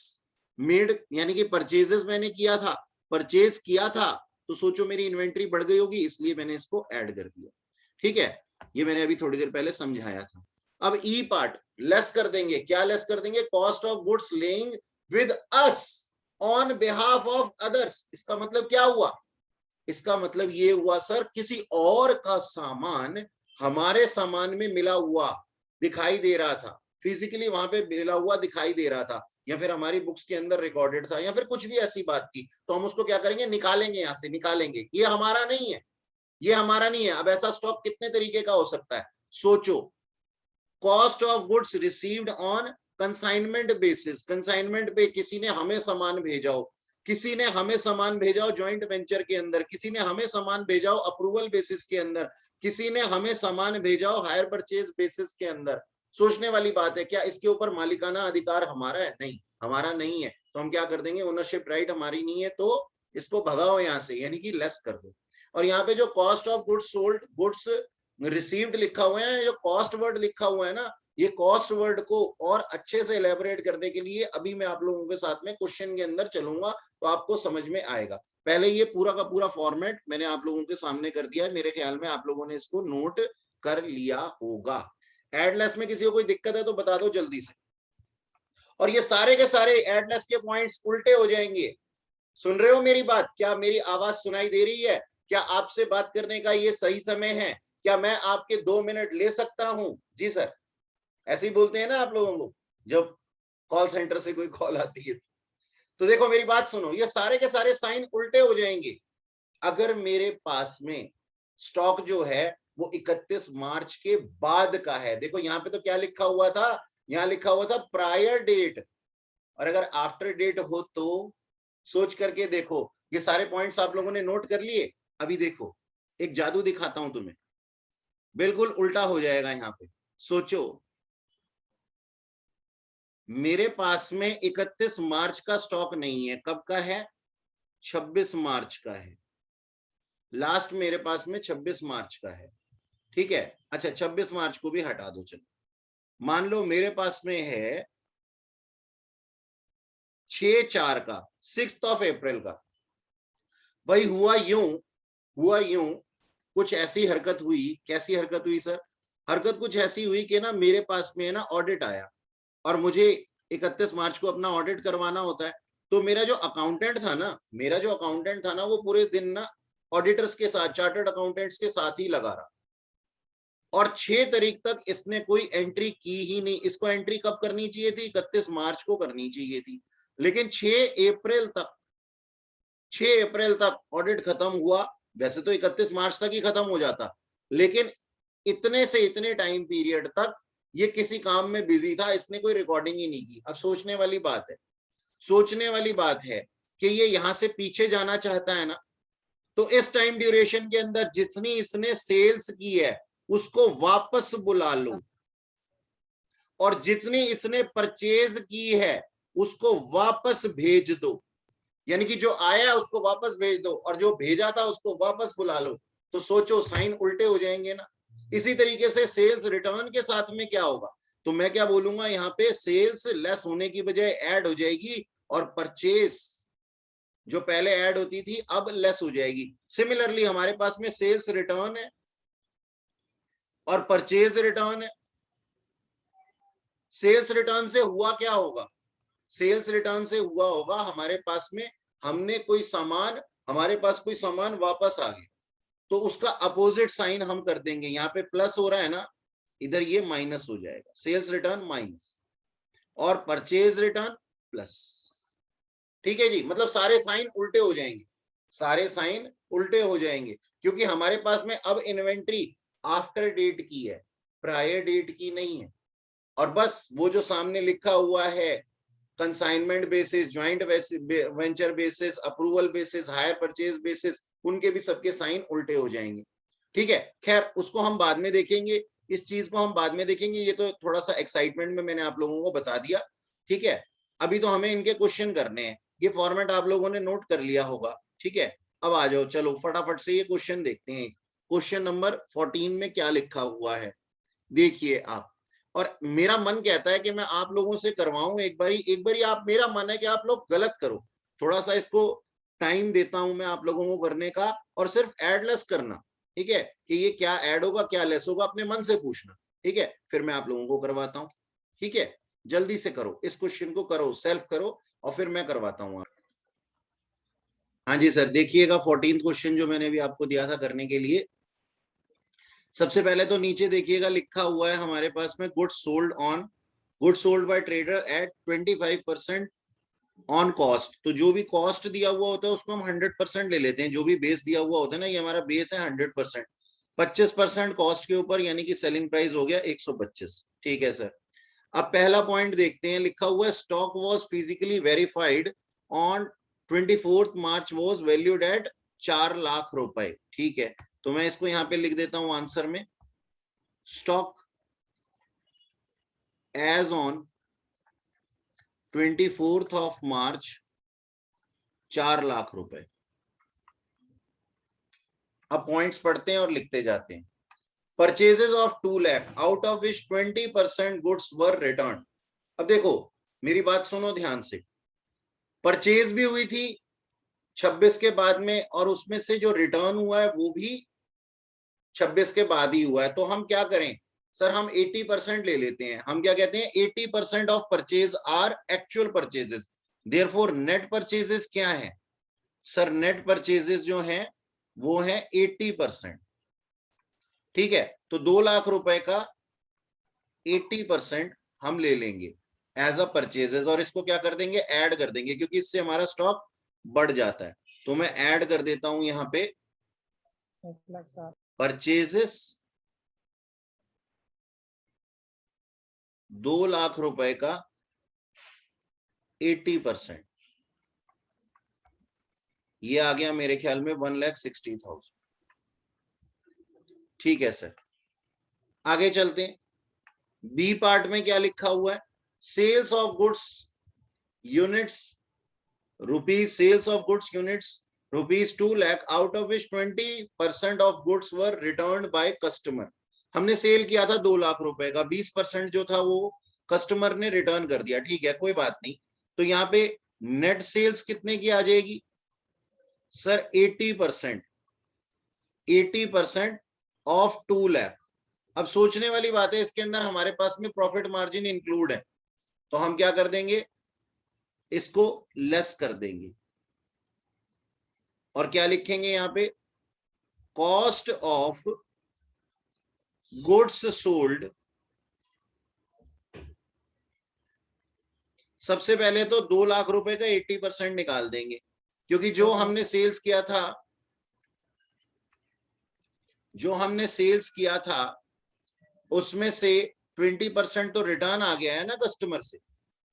मेड यानी कि परचेजेस मैंने किया था, परचेज किया था, तो सोचो मेरी इन्वेंट्री बढ़ गई होगी, इसलिए मैंने इसको ऐड कर दिया। ठीक है, ये मैंने अभी थोड़ी देर पहले समझाया था। अब ई पार्ट लेस कर देंगे। क्या लेस कर देंगे? Cost of goods lying with us on behalf of others. इसका मतलब क्या हुआ? इसका मतलब ये हुआ सर, किसी और का सामान हमारे सामान में मिला हुआ दिखाई दे रहा था, फिजिकली वहां पे मिला हुआ दिखाई दे रहा था, या फिर हमारी बुक्स के अंदर रिकॉर्डेड था, या फिर कुछ भी ऐसी बात थी, तो हम उसको क्या करेंगे? निकालेंगे, यहां से निकालेंगे। ये हमारा नहीं है, ये हमारा नहीं है। अब ऐसा स्टॉक कितने तरीके का हो सकता है? सोचो, cost of goods received on consignment basis, consignment पे किसी ने हमें सामान भेजा हो, किसी ने हमें सामान भेजा हो ज्वाइंट वेंचर के अंदर, किसी ने हमें सामान भेजा हो अप्रूवल बेसिस के अंदर, किसी ने हमें सामान भेजा हो हायर परचेज बेसिस के अंदर। सोचने वाली बात है, क्या इसके ऊपर मालिकाना अधिकार हमारा है? नहीं, हमारा नहीं है। तो हम क्या कर देंगे? ओनरशिप राइट हमारी नहीं है, तो इसको भगाओ यहां से, यानी कि लेस कर दो। और यहाँ पे जो cost of goods sold, goods received लिखा हुआ है, जो कॉस्ट वर्ड लिखा हुआ है ना, ये कॉस्ट वर्ड को और अच्छे से एलेबोरेट करने के लिए अभी मैं आप लोगों के साथ में क्वेश्चन के अंदर चलूंगा, तो आपको समझ में आएगा। पहले ये पूरा का पूरा फॉर्मेट मैंने आप लोगों के सामने कर दिया है, मेरे ख्याल में आप लोगों ने इसको नोट कर लिया होगा। एडलेस में किसी को कोई दिक्कत है तो बता दो जल्दी से। और ये सारे के सारे एडलेस के पॉइंट्स उल्टे हो जाएंगे। सुन रहे हो मेरी बात? क्या मेरी आवाज सुनाई दे रही है? क्या आपसे बात करने का ये सही समय है? क्या मैं आपके 2 मिनट ले सकता हूं? जी सर, ऐसे ही बोलते हैं ना आप लोगों को जब कॉल सेंटर से कोई कॉल आती है। तो देखो मेरी बात सुनो, ये सारे के सारे साइन उल्टे हो जाएंगे। अगर मेरे पास में स्टॉक जो है वो 31 मार्च के बाद का है, देखो यहाँ पे तो क्या लिखा हुआ था? यहाँ लिखा हुआ था प्रायर डेट, और अगर आफ्टर डेट हो तो सोच करके देखो। ये सारे पॉइंट्स आप लोगों ने नोट कर लिए? अभी देखो, एक जादू दिखाता हूं तुम्हें, बिल्कुल उल्टा हो जाएगा यहाँ पे। सोचो, मेरे पास में 31 मार्च का स्टॉक नहीं है, कब का है? 26 मार्च का है, लास्ट मेरे पास में 26 मार्च का है, ठीक है। अच्छा 26 मार्च को भी हटा दो, चलो मान लो मेरे पास में है 6/4 का, 6 अप्रैल का। भाई हुआ यूं कुछ ऐसी हरकत हुई, कैसी हरकत हुई सर? हरकत कुछ ऐसी हुई कि ना मेरे पास में ना ऑडिट आया और मुझे 31 मार्च को अपना ऑडिट करवाना होता है। तो मेरा जो अकाउंटेंट था ना वो पूरे दिन ना ऑडिटर्स के साथ, चार्टर्ड अकाउंटेंट्स के साथ ही लगा रहा, और 6 तारीख तक इसने कोई एंट्री की ही नहीं। इसको एंट्री कब करनी चाहिए थी? 31 मार्च को करनी चाहिए थी, लेकिन 6 अप्रैल तक ऑडिट खत्म हुआ। वैसे तो 31 मार्च तक ही खत्म हो जाता, लेकिन इतने से इतने टाइम पीरियड तक ये किसी काम में बिजी था, इसने कोई रिकॉर्डिंग ही नहीं की। अब सोचने वाली बात है कि ये यहां से पीछे जाना चाहता है ना, तो इस टाइम ड्यूरेशन के अंदर जितनी इसने सेल्स की है उसको वापस बुला लो, और जितनी इसने परचेज की है उसको वापस भेज दो। यानी कि जो आया उसको वापस भेज दो और जो भेजा था उसको वापस बुला लो। तो सोचो, साइन उल्टे हो जाएंगे ना। इसी तरीके से सेल्स रिटर्न के साथ में क्या होगा? तो मैं क्या बोलूंगा, यहाँ पे सेल्स लेस होने की बजाय ऐड हो जाएगी, और परचेज जो पहले ऐड होती थी अब लेस हो जाएगी। सिमिलरली हमारे पास में सेल्स रिटर्न है और परचेज रिटर्न है। सेल्स रिटर्न से हुआ क्या होगा? सेल्स रिटर्न से हुआ होगा हमारे पास में हमारे पास कोई सामान वापस आ गया, तो उसका अपोजिट साइन हम कर देंगे। यहाँ पे प्लस हो रहा है ना, इधर ये माइनस हो जाएगा। सेल्स रिटर्न माइनस और परचेज रिटर्न प्लस। ठीक है जी, मतलब सारे साइन उल्टे हो जाएंगे, क्योंकि हमारे पास में अब इन्वेंट्री आफ्टर डेट की है, प्रायर डेट की नहीं है। और बस वो जो सामने लिखा हुआ है consignment basis, joint venture basis, approval basis, hire purchase basis, उनके भी सबके साइन उल्टे हो जाएंगे। ठीक है, खैर उसको हम बाद में देखेंगे, इस चीज को हम बाद में देखेंगे। ये तो थोड़ा सा एक्साइटमेंट में मैंने आप लोगों को बता दिया। ठीक है, अभी तो हमें इनके क्वेश्चन करने हैं। ये फॉर्मेट आप लोगों ने नोट कर लिया होगा। ठीक है, अब आ जाओ, चलो फटाफट से ये क्वेश्चन देखते हैं। क्वेश्चन नंबर 14 में क्या लिखा हुआ है देखिए आप। और मेरा मन कहता है कि मैं आप लोगों से करवाऊं एक बारी आप, मेरा मन है कि आप लोग गलत करो, थोड़ा सा इसको टाइम देता हूं मैं आप लोगों को करने का, और सिर्फ ऐड लेस करना। ठीक है, कि ये क्या ऐड होगा क्या लेस होगा अपने मन से पूछना। ठीक है, फिर मैं आप लोगों को करवाता हूं। ठीक है, जल्दी से करो, इस क्वेश्चन को करो, सेल्फ करो, और फिर मैं करवाता हूं। हाँ जी सर, देखिएगा 14th क्वेश्चन जो मैंने भी आपको दिया था करने के लिए। सबसे पहले तो नीचे देखिएगा, लिखा हुआ है हमारे पास में goods sold by trader at 25% on cost. तो जो भी कॉस्ट दिया हुआ होता है उसको हम 100% ले लेते हैं। जो भी बेस दिया हुआ होता है ना, ये हमारा बेस है 100%। 25% कॉस्ट के ऊपर, यानी कि सेलिंग प्राइस हो गया 125। ठीक है सर, अब पहला पॉइंट देखते हैं। लिखा हुआ है stock was physically verified on 24 March was valued at 4 lakh रुपए। ठीक है, तो मैं इसको यहां पे लिख देता हूं आंसर में, stock as on 24th of March 4 lakh रुपए। अब पॉइंट्स पढ़ते हैं और लिखते जाते हैं। Purchases of 2 lakh out of which 20% goods were return. अब देखो मेरी बात सुनो ध्यान से, परचेज भी हुई थी 26 के बाद में, और उसमें से जो रिटर्न हुआ है वो भी 26 के बाद ही हुआ है। तो हम क्या करें सर, हम 80% ले लेते हैं। हम क्या कहते हैं, 80% of purchase are actual purchases, therefore net purchases क्या है सर? नेट परचेजेस जो है वो है 80%। ठीक है, तो 2 लाख रुपए का 80% हम ले लेंगे एज अ परचेजेस, और इसको क्या कर देंगे, ऐड कर देंगे, क्योंकि इससे हमारा स्टॉक बढ़ जाता है। तो मैं ऐड कर देता हूं यहां पे परचेजेस 2 लाख रुपए का 80%, ये आ गया मेरे ख्याल में 1,60,000। ठीक है सर, आगे चलते हैं। बी पार्ट में क्या लिखा हुआ है? Sales of goods units rupees, sales of goods units rupees 2 lakh, out of which 20% of goods were returned by customer. हमने सेल किया था 2 लाख रुपए का, 20% जो था वो कस्टमर ने रिटर्न कर दिया, ठीक है कोई बात नहीं। तो यहाँ पे नेट सेल्स कितने की आ जाएगी सर? 80%, 80% ऑफ 2 लाख। अब सोचने वाली बात है, इसके अंदर हमारे पास में प्रॉफिट मार्जिन इंक्लूड है, तो हम क्या कर देंगे, इसको लेस कर देंगे और क्या लिखेंगे यहां पे? Cost of goods sold. सबसे पहले तो 2 लाख रुपए का 80% निकाल देंगे, क्योंकि जो हमने सेल्स किया था उसमें से 20% तो रिटर्न आ गया है ना कस्टमर से।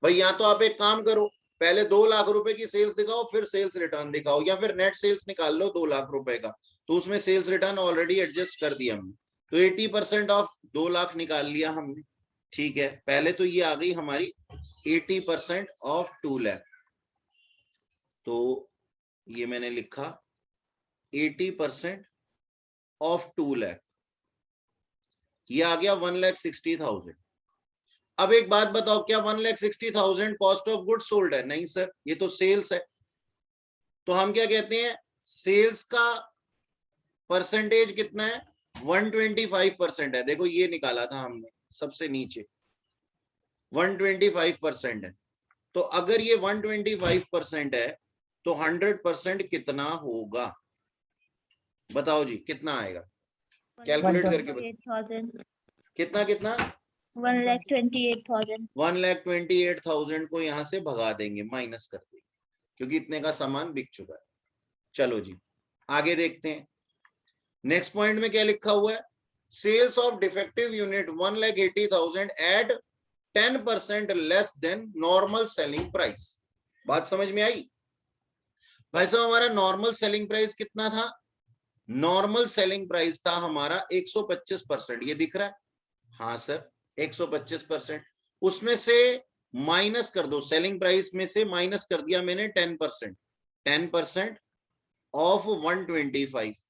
भाई यहाँ तो आप एक काम करो, पहले 2 लाख रुपए की सेल्स दिखाओ, फिर सेल्स रिटर्न दिखाओ, या फिर नेट सेल्स निकाल लो 2 लाख रुपए का, तो उसमें सेल्स रिटर्न ऑलरेडी एडजस्ट कर दिया हमने। तो 80% ऑफ 2 लाख निकाल लिया हमने, ठीक है। पहले तो ये आ गई हमारी 80% ऑफ 2 लाख, तो ये मैंने लिखा 80% ऑफ 2 लाख, ये आ गया 1,60,000। अब एक बात बताओ, क्या 1,60,000 कॉस्ट ऑफ गुड्स सोल्ड है? नहीं सर, ये तो सेल्स है। तो हम क्या कहते हैं, सेल्स का परसेंटेज कितना है? 125% है। देखो ये निकाला था हमने सबसे नीचे, 125% है। तो अगर ये 125% है तो 100% कितना होगा? बताओ जी, कितना आएगा? कैलकुलेट करके बताओ। कितना कितना? 1,28,000। 1,28,000 को यहां से भगा देंगे, माइनस कर देंगे, क्योंकि इतने का सामान बिक चुका है। चलो जी आगे देखते हैं। नेक्स्ट पॉइंट में क्या लिखा हुआ है? Sales of defective unit 1,80,000 at 10% less than normal selling price. बात समझ में आई? भाई साहब हमारा नॉर्मल सेलिंग प्राइस कितना था? नॉर्मल सेलिंग प्राइस था हमारा 125%, ये दिख रहा है? हाँ सर 125%। उसमें से माइनस कर दो, सेलिंग प्राइस में से माइनस कर दिया मैंने 10%, 10% ऑफ 125,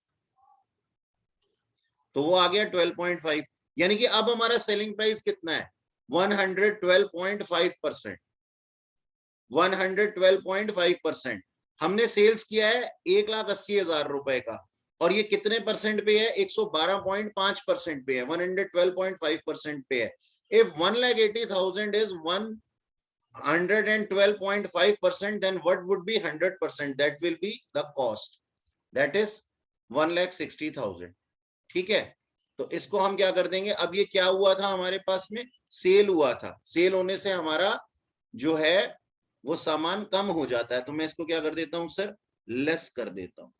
तो वो आ गया 12.5। यानी कि अब हमारा सेलिंग प्राइस कितना है? 112.5%, 112.5%। हमने सेल्स किया है 1,80,000 रुपए का, और ये कितने परसेंट पे है? 112.5% पे है, 112.5% पे है। If 1,80,000 is 112.5%, then what would be 100%? That will be the cost, that is 1,60,000। ठीक है, तो इसको हम क्या कर देंगे? अब ये क्या हुआ था हमारे पास में? सेल हुआ था। सेल होने से हमारा जो है वो सामान कम हो जाता है, तो मैं इसको क्या कर देता हूं सर? लेस कर देता हूं,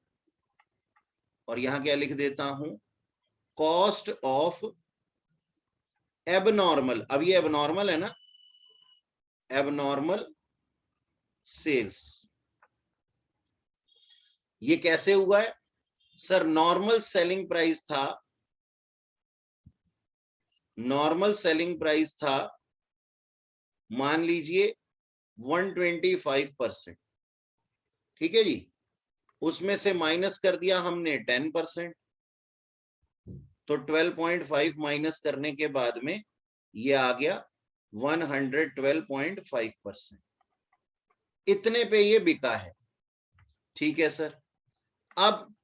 और यहां क्या लिख देता हूं? Cost of abnormal. अब ये एबनॉर्मल है ना, एबनॉर्मल सेल्स। ये कैसे हुआ है सर? नॉर्मल सेलिंग प्राइस था, नॉर्मल सेलिंग प्राइस था मान लीजिए 125%, ठीक है जी। उसमें से माइनस कर दिया हमने 10%, तो 12.5 माइनस करने के बाद में ये आ गया 112.5%। इतने पे ये बिका है, ठीक है सर। अब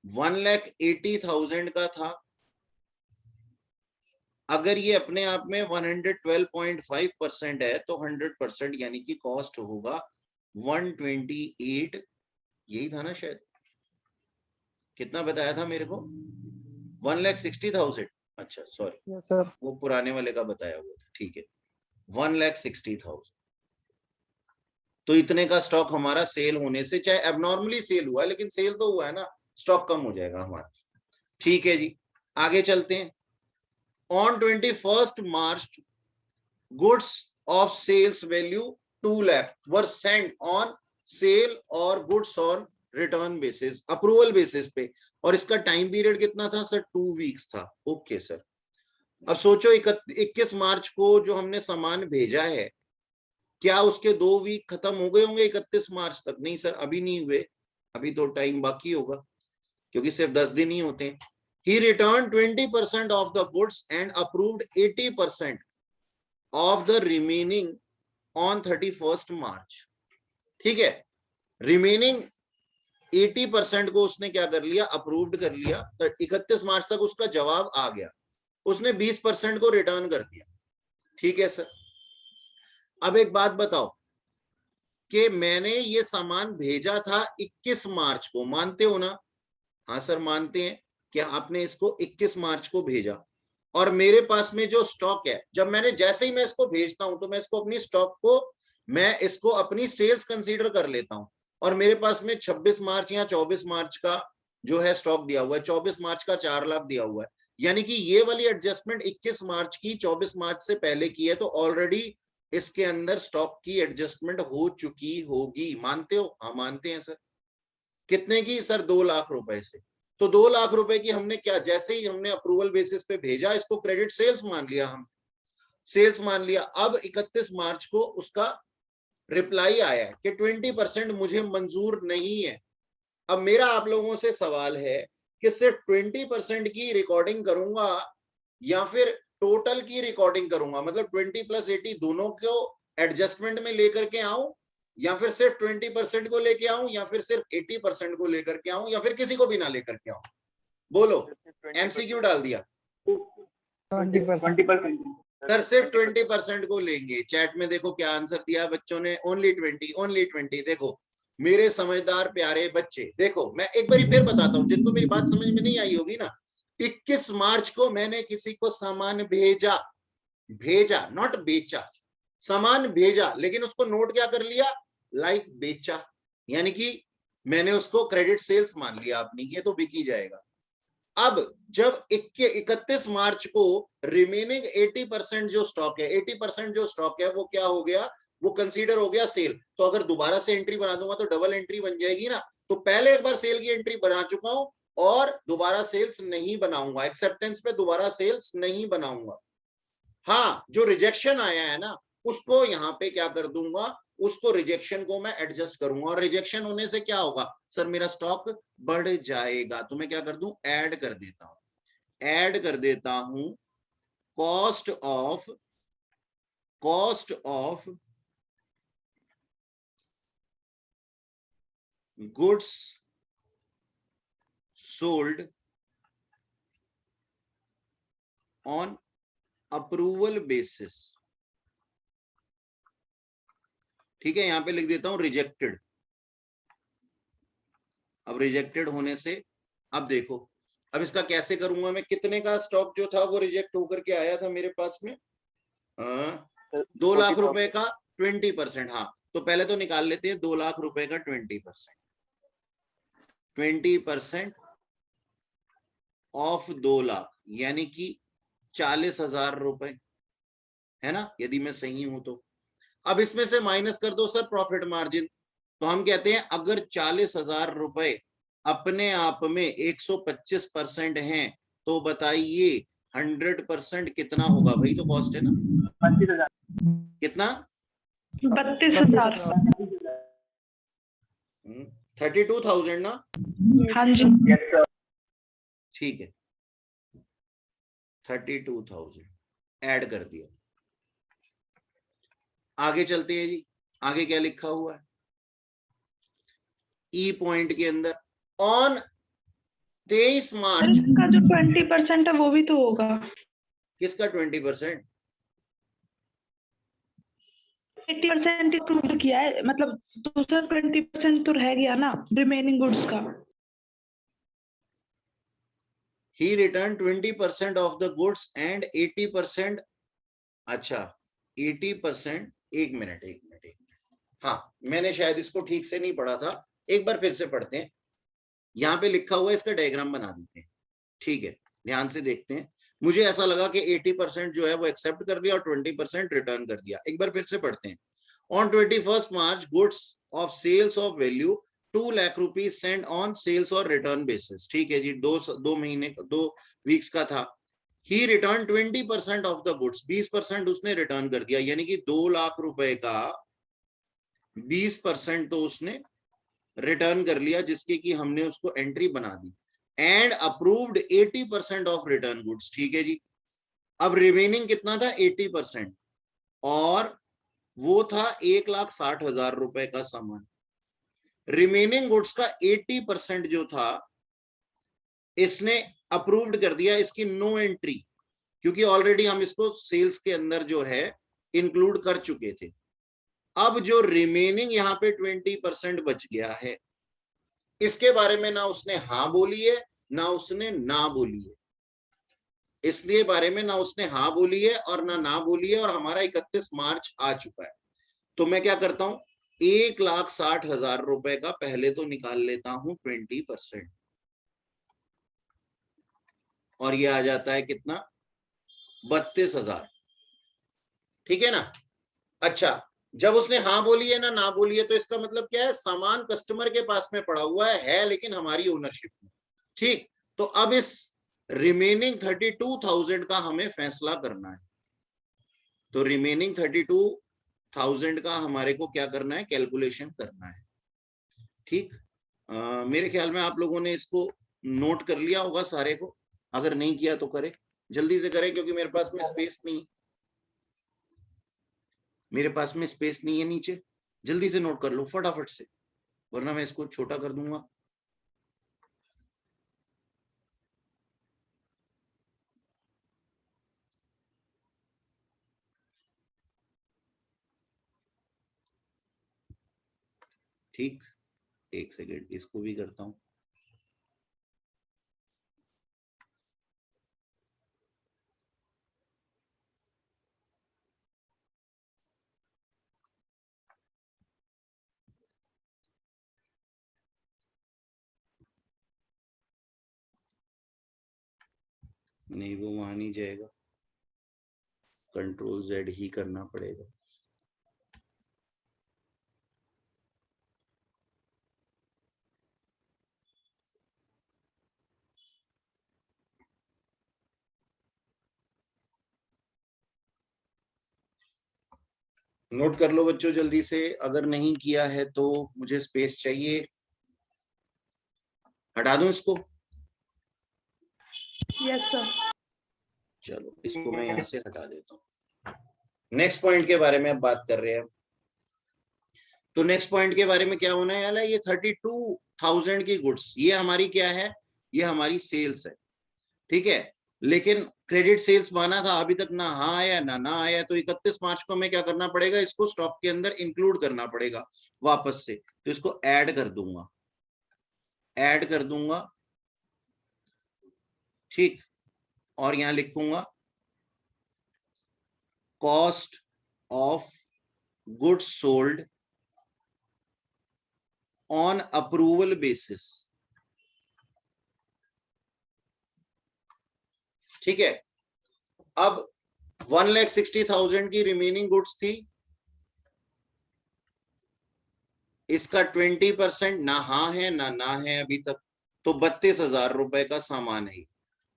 1,80,000 का था, अगर ये अपने आप में 112.5% है तो 100% यानी कि कॉस्ट होगा 128, यही था ना शायद, कितना बताया था मेरे को? 1,60,000। अच्छा सॉरी सर, वो पुराने वाले का बताया हुआ था, ठीक है 1,60,000। तो इतने का स्टॉक हमारा सेल होने से, चाहे एबनॉर्मली सेल हुआ है लेकिन सेल तो हुआ है ना, स्टॉक कम हो जाएगा हमारा। ठीक है जी आगे चलते हैं। On 21st March, goods of sales value 2 lakh were sent on sale or goods on return basis, approval basis पे। और इसका टाइम पीरियड कितना था सर? 2 वीक्स था। Okay sir. अब सोचो 21 मार्च को जो हमने सामान भेजा है, क्या उसके 2 वीक खत्म हो गए होंगे 31 मार्च तक? नहीं सर, अभी नहीं हुए, अभी तो टाइम बाकी होगा, क्योंकि सिर्फ 10 दिन ही होते हैं। He returned 20% of the goods and approved 80% of the remaining on 31st March. ठीक है, रिमेनिंग 80% को उसने क्या कर लिया? अप्रूव्ड कर लिया। तो 31 मार्च तक उसका जवाब आ गया, उसने 20% को रिटर्न कर दिया। ठीक है सर। अब एक बात बताओ कि मैंने ये सामान भेजा था 21 मार्च को, मानते हो ना? हाँ सर मानते हैं कि आपने इसको 21 मार्च को भेजा, और मेरे पास में जो स्टॉक है, जब मैंने जैसे ही मैं इसको भेजता हूं तो मैं इसको अपनी स्टॉक को, मैं इसको अपनी सेल्स कंसीडर कर लेता हूं, और मेरे पास में 26 मार्च या 24 मार्च का जो है स्टॉक दिया हुआ है, 24 मार्च का 4 लाख दिया हुआ है, यानी कि ये वाली एडजस्टमेंट 21 मार्च की 24 मार्च से पहले की है, तो ऑलरेडी इसके अंदर स्टॉक की एडजस्टमेंट हो चुकी होगी। मानते हो? हाँ मानते हैं सर। कितने की सर? 2 लाख रुपए से। तो 2 लाख रुपए की हमने क्या, जैसे ही हमने अप्रूवल बेसिस पे भेजा, इसको क्रेडिट सेल्स मान लिया, हम सेल्स मान लिया। अब 31 मार्च को उसका रिप्लाई आया है कि 20% मुझे मंजूर नहीं है। अब मेरा आप लोगों से सवाल है कि सिर्फ 20% की रिकॉर्डिंग करूंगा या फिर टोटल की रिकॉर्डिंग करूंगा? मतलब 20 + 80 दोनों को एडजस्टमेंट में लेकर के आऊं, या फिर सिर्फ 20% को लेके आऊं, या फिर सिर्फ 80% को लेकर के आऊं, या फिर किसी को भी ना लेकर के आऊं? बोलो। एमसीक्यू डाल दिया। 20%। सर सिर्फ 20% को लेंगे। चैट में देखो क्या आंसर दिया बच्चों ने, ओनली 20, ओनली 20। देखो मेरे समझदार प्यारे बच्चे, देखो मैं एक बार फिर बताता हूं, जिनको मेरी बात समझ में नहीं आई होगी ना, 21 मार्च को मैंने किसी को सामान भेजा, भेजा नॉट बेचा, सामान भेजा, लेकिन उसको नोट क्या कर लिया? लाइक बेचा, यानी कि मैंने उसको क्रेडिट सेल्स मान लिया अपनी, ये तो बिक ही जाएगा। अब जब 31 मार्च को रिमेनिंग 80% जो स्टॉक है, 80% जो स्टॉक है वो क्या हो गया? वो कंसीडर हो गया सेल। तो अगर दोबारा से एंट्री बना दूंगा तो डबल एंट्री बन जाएगी ना। तो पहले एक बार सेल की एंट्री बना चुका हूं और दोबारा सेल्स नहीं बनाऊंगा, एक्सेप्टेंस पे दोबारा सेल्स नहीं बनाऊंगा। हाँ, जो रिजेक्शन आया है ना, उसको यहाँ पे क्या कर दूंगा? उसको रिजेक्शन को मैं एडजस्ट करूंगा, और रिजेक्शन होने से क्या होगा? सर मेरा स्टॉक बढ़ जाएगा। तो मैं क्या कर दूं? ऐड कर देता हूं, ऐड कर देता हूं cost of goods sold on approval basis. ठीक है, यहां पे लिख देता हूं रिजेक्टेड। अब रिजेक्टेड होने से, अब देखो, अब इसका कैसे करूंगा मैं? कितने का स्टॉक जो था वो रिजेक्ट होकर के आया था मेरे पास में? 2 लाख रुपए का 20%। हाँ, तो पहले तो निकाल लेते हैं 2 लाख रुपए का 20%। 20% ऑफ 2 लाख यानी कि 40,000 रुपए, है ना, यदि मैं सही हूं तो। अब इसमें से माइनस कर दो सर प्रॉफिट मार्जिन। तो हम कहते हैं अगर 40,000 रुपए अपने आप में 125% हैं, तो बताइए 100% कितना होगा? भाई तो कॉस्ट है ना, 25,000। कितना? 32,000। 32,000 ना? हाँ जी। ठीक है, 32,000 ऐड कर दिया। आगे चलते हैं जी, आगे क्या लिखा हुआ है? ई पॉइंट के अंदर ऑन 23 मार्च। इसका जो 20% है वो भी तो होगा। किसका 20%? 80% अप्रूव किया है, मतलब दूसरा 20% तो रह गया ना रिमेनिंग गुड्स का। He returned 20% of the goods and 80%। अच्छा 80%, एक मिनट। हाँ, मैंने शायद इसको ठीक से नहीं पढ़ा था, एक बार फिर से पढ़ते हैं। यहाँ पे लिखा हुआ है, इसका डायग्राम बना देते हैं। ठीक है, ध्यान से देखते हैं। मुझे ऐसा लगा कि 80% जो है वो एक्सेप्ट कर लिया और 20% रिटर्न कर दिया। एक बार फिर से पढ़ते हैं। On 21 March goods of sales of value 2 lakh rupees send on sales और रिटर्न बेसिस। ठीक है जी, 2 वीक्स का था। ही रिटर्न 20% ऑफ द गुड्स, 20% उसने रिटर्न कर दिया, यानी कि 2 लाख रुपए का 20% तो उसने रिटर्न कर लिया, जिसके कि हमने उसको एंट्री बना दी। And approved 80% of return goods. ठीक है जी, अब रिमेनिंग कितना था? 80%, और वो था 1,60,000 रुपए का सामान। रिमेनिंग गुड्स का 80% जो था इसने अप्रूव्ड कर दिया, इसकी नो एंट्री, क्योंकि ऑलरेडी हम इसको सेल्स के अंदर जो है इंक्लूड कर चुके थे। अब जो रिमेनिंग यहाँ पे 20% बच गया है, इसके बारे में ना उसने हाँ बोली है ना उसने ना बोली है। इसलिए बारे में ना उसने हाँ बोली है और ना बोली है, और हमारा 31 मार्च आ चुका है। तो मैं क्या करता हूं, 1,60,000 रुपए का पहले तो निकाल लेता हूं 20%, और ये आ जाता है कितना? 32,000। ठीक है ना? अच्छा, जब उसने हाँ बोली है ना बोली है, तो इसका मतलब क्या है? सामान कस्टमर के पास में पड़ा हुआ है लेकिन हमारी ओनरशिप में। ठीक, तो अब इस रिमेनिंग 32,000 का हमें फैसला करना है। तो रिमेनिंग 32,000 का हमारे को क्या करना है? कैलकुलेशन करना है। ठीक, मेरे ख्याल में आप लोगों ने इसको नोट कर लिया होगा सारे को, अगर नहीं किया तो करें, जल्दी से करें, क्योंकि मेरे पास में स्पेस नहीं, मेरे पास में स्पेस नहीं है नीचे। जल्दी से नोट कर लो फटाफट से, वरना मैं इसको छोटा कर दूंगा। ठीक, एक सेकेंड, इसको भी करता हूं। नहीं, वो वहां नहीं जाएगा, Ctrl+Z ही करना पड़ेगा। नोट कर लो बच्चों जल्दी से, अगर नहीं किया है तो मुझे स्पेस चाहिए। हटा दूं इसको? Yes sir. चलो, इसको मैं यहां से हटा देता हूं। नेक्स्ट पॉइंट के बारे में अब बात कर रहे हैं। तो नेक्स्ट पॉइंट के बारे में क्या होना है वाला? ये 32,000 की गुड्स, ये हमारी क्या है? ये हमारी सेल्स है। ठीक है, लेकिन क्रेडिट सेल्स माना था, अभी तक ना हाँ आया ना आया, तो 31 मार्च को हमें क्या करना पड़ेगा? इसको स्टॉक के अंदर इंक्लूड करना पड़ेगा वापस से। तो इसको ऐड कर दूंगा, ऐड कर दूंगा। ठीक, और यहां लिखूंगा cost of goods sold on approval basis. ठीक है, अब 1,60,000 की रिमेनिंग गुड्स थी, इसका 20% ना हाँ है ना है अभी तक, तो 32,000 रुपए का सामान है।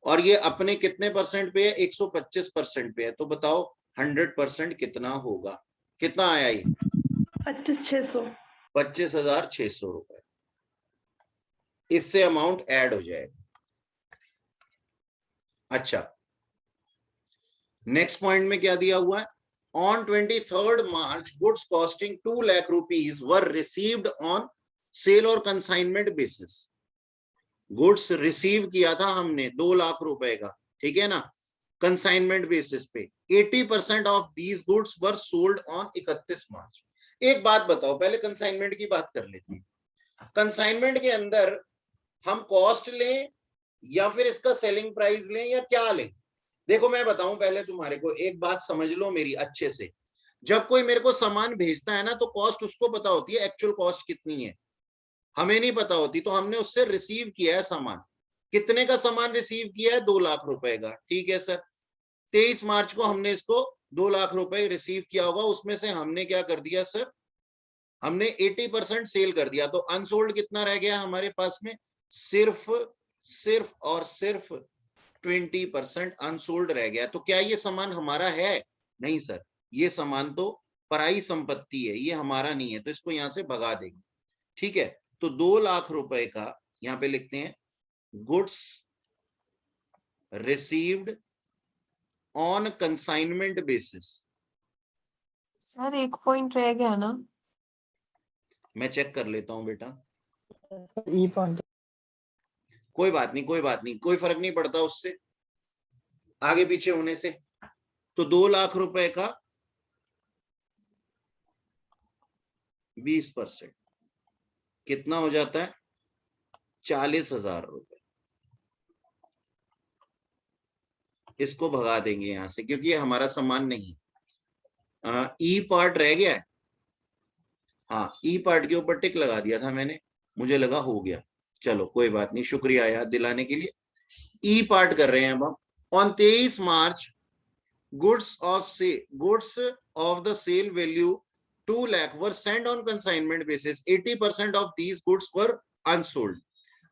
और ये अपने कितने परसेंट पे है? 125% पे है। तो बताओ 100% कितना होगा? कितना आया ये? 25,600। 25,600 रुपए। इससे अमाउंट ऐड हो जाएगा। अच्छा, नेक्स्ट पॉइंट में क्या दिया हुआ है? On 23rd March goods costing 2 lakh rupees were received on sale और कंसाइनमेंट बेसिस। गुड्स रिसीव किया था हमने 2 लाख रुपए का, ठीक है ना, कंसाइनमेंट बेसिस पे। 80% of these goods were sold on 31 मार्च। एक बात बताओ, पहले कंसाइनमेंट की बात कर लेते हैं। कंसाइनमेंट के अंदर हम कॉस्ट लें या फिर इसका सेलिंग प्राइस लें या क्या लें? देखो मैं बताऊं पहले तुम्हारे को, एक बात समझ लो मेरी अच्छे से। जब कोई मेरे को सामान भेजता है ना, तो कॉस्ट उसको पता होती है, एक्चुअल कॉस्ट कितनी है हमें नहीं पता होती। तो हमने उससे रिसीव किया है सामान, कितने का सामान रिसीव किया है? 2 लाख रुपए का। ठीक है सर, 23 मार्च को हमने इसको 2 लाख रुपए रिसीव किया होगा, उसमें से हमने क्या कर दिया सर? हमने 80% सेल कर दिया, तो अनसोल्ड कितना रह गया हमारे पास में? सिर्फ और सिर्फ 20% अनसोल्ड रह गया। तो क्या ये सामान हमारा है? नहीं सर, ये सामान तो पराई संपत्ति है, ये हमारा नहीं है, तो इसको यहां से भगा देंगे। ठीक है, तो 2 लाख रुपए का यहां पे लिखते हैं goods received on consignment basis. Sir एक पॉइंट रह गया ना? मैं चेक कर लेता हूं बेटा, ई पॉइंट कोई बात नहीं, कोई बात नहीं, कोई फर्क नहीं पड़ता उससे, आगे पीछे होने से। तो 2 लाख रुपए का 20% कितना हो जाता है? 40,000 रुपए। इसको भगा देंगे यहां से क्योंकि ये हमारा सामान नहीं। ई पार्ट रह गया है, हाँ ई पार्ट के ऊपर टिक लगा दिया था मैंने, मुझे लगा हो गया, चलो कोई बात नहीं, शुक्रिया याद दिलाने के लिए। ई पार्ट कर रहे हैं अब हम। On 23 March goods of the sale value 2 lakh were sent on consignment basis. 80% of these goods were unsold.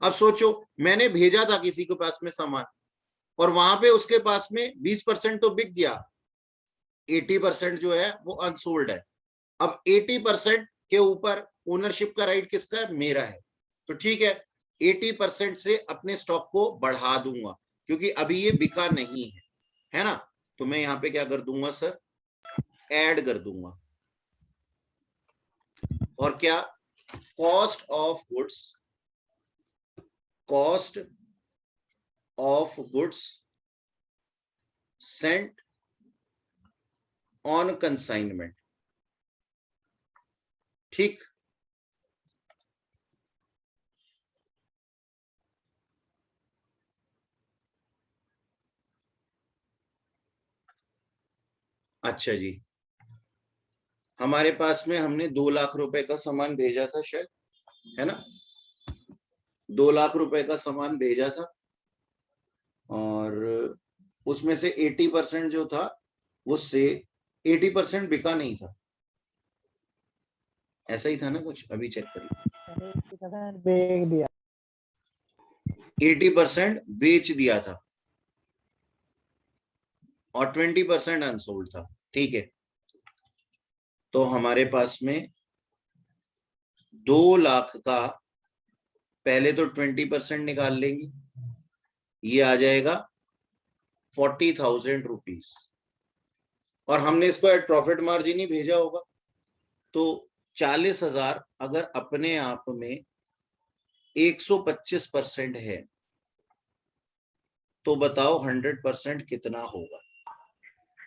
अब सोचो, मैंने भेजा था किसी के पास में सामान और वहां पे उसके पास में 20% तो बिक गया, 80% जो है वो अनसोल्ड है। अब 80% के ऊपर ओनरशिप का राइट किसका है? मेरा है। तो ठीक है, 80% से अपने स्टॉक को बढ़ा दूंगा क्योंकि अभी ये बिका नहीं है ना? तो मैं यहाँ पे क्या कर दूंगा सर? ऐड कर दूंगा। और क्या? Cost of goods Saint on consignment. ठीक, अच्छा जी, हमारे पास में हमने 2 लाख रुपए का सामान भेजा था शायद, है ना? 2 लाख रुपए का सामान भेजा था और उसमें से 80% जो था वो से 80% बिका नहीं था, ऐसा ही था ना कुछ? अभी चेक करिए। 80% बेच दिया था और 20% अनसोल्ड था। ठीक है, तो हमारे पास में 2 लाख का पहले तो 20% निकाल लेंगे, ये आ जाएगा 40,000 रुपीज, और हमने इसको एट प्रॉफिट मार्जिन ही भेजा होगा। तो 40,000 अगर अपने आप में 125% है तो बताओ 100% कितना होगा?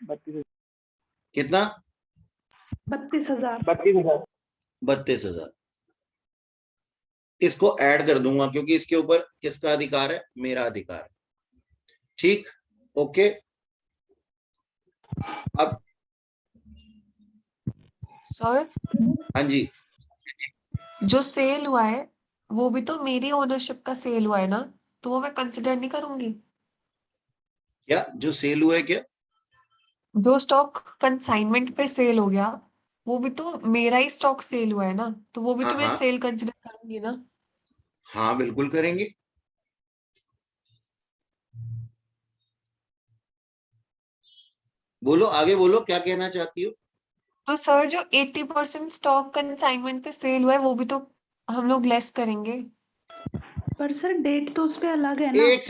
32,000। कितना? 32,000। 32,000। इसको ऐड कर दूंगा क्योंकि इसके ऊपर किसका अधिकार है? मेरा अधिकार है। ठीक, ओके। अब सर हाँ जी, जो सेल हुआ है वो भी तो मेरी ओनरशिप का सेल हुआ है ना, तो वो मैं कंसिडर नहीं करूंगी? क्या जो सेल हुआ है? क्या जो स्टॉक कंसाइनमेंट पे सेल हो गया वो भी तो मेरा ही स्टॉक सेल हुआ है ना, तो वो भी हाँ तो मैं हाँ सेल कंसिडर करूंगी ना? हाँ, बिल्कुल करेंगे। बोलो, आगे बोलो, क्या कहना चाहती हो? तो सर जो 80% स्टॉक कंसाइनमेंट पे सेल हुआ है वो भी तो हम लोग लेस करेंगे। पर सर डेट तो उस पे अलग है ना। एक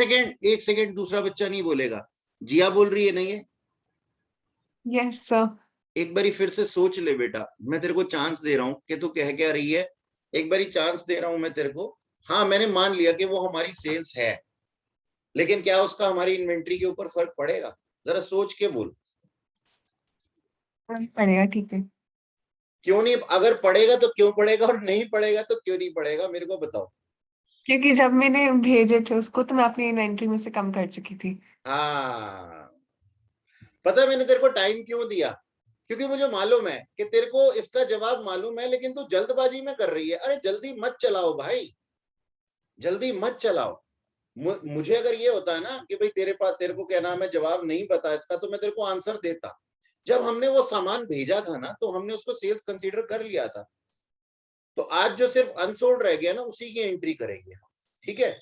सेकेंड, दूसरा बच्चा नहीं बोलेगा। जिया बोल रही है नहीं है? Yes sir. एक बारी फिर से सोच ले बेटा, मैं तेरे को चांस दे रहा हूं कि तू कह क्या रही है। एक बारी चांस दे रहा हूं मैं तेरे को। हाँ, मैंने मान लिया कि वो हमारी सेल्स है, लेकिन क्या उसका हमारी इन्वेंट्री के ऊपर फर्क पड़ेगा? जरा सोच के बोल। पड़ेगा, ठीक है। क्यों नहीं? अगर पड़ेगा तो क्यों पड़ेगा, और नहीं पड़ेगा तो क्यों नहीं पड़ेगा, मेरे को बताओ। क्योंकि जब मैंने भेजे थे उसको तो मैं अपनी इन्वेंट्री में से कम कर चुकी थी। हाँ, पता है मैंने तेरे को टाइम क्यों दिया? क्योंकि मुझे मालूम है कि तेरे को इसका जवाब मालूम है, लेकिन तू जल्दबाजी में कर रही है। अरे जल्दी मत चलाओ भाई, जल्दी मत चलाओ। मुझे अगर ये होता है ना कि भाई तेरे को क्या नाम है, जवाब नहीं पता इसका, तो मैं तेरे को आंसर देता। जब हमने वो सामान भेजा था ना तो हमने उसको सेल्स कंसीडर कर लिया था। तो आज जो सिर्फ अनसोल्ड रह गया ना, उसी की एंट्री करेंगे, ठीक है।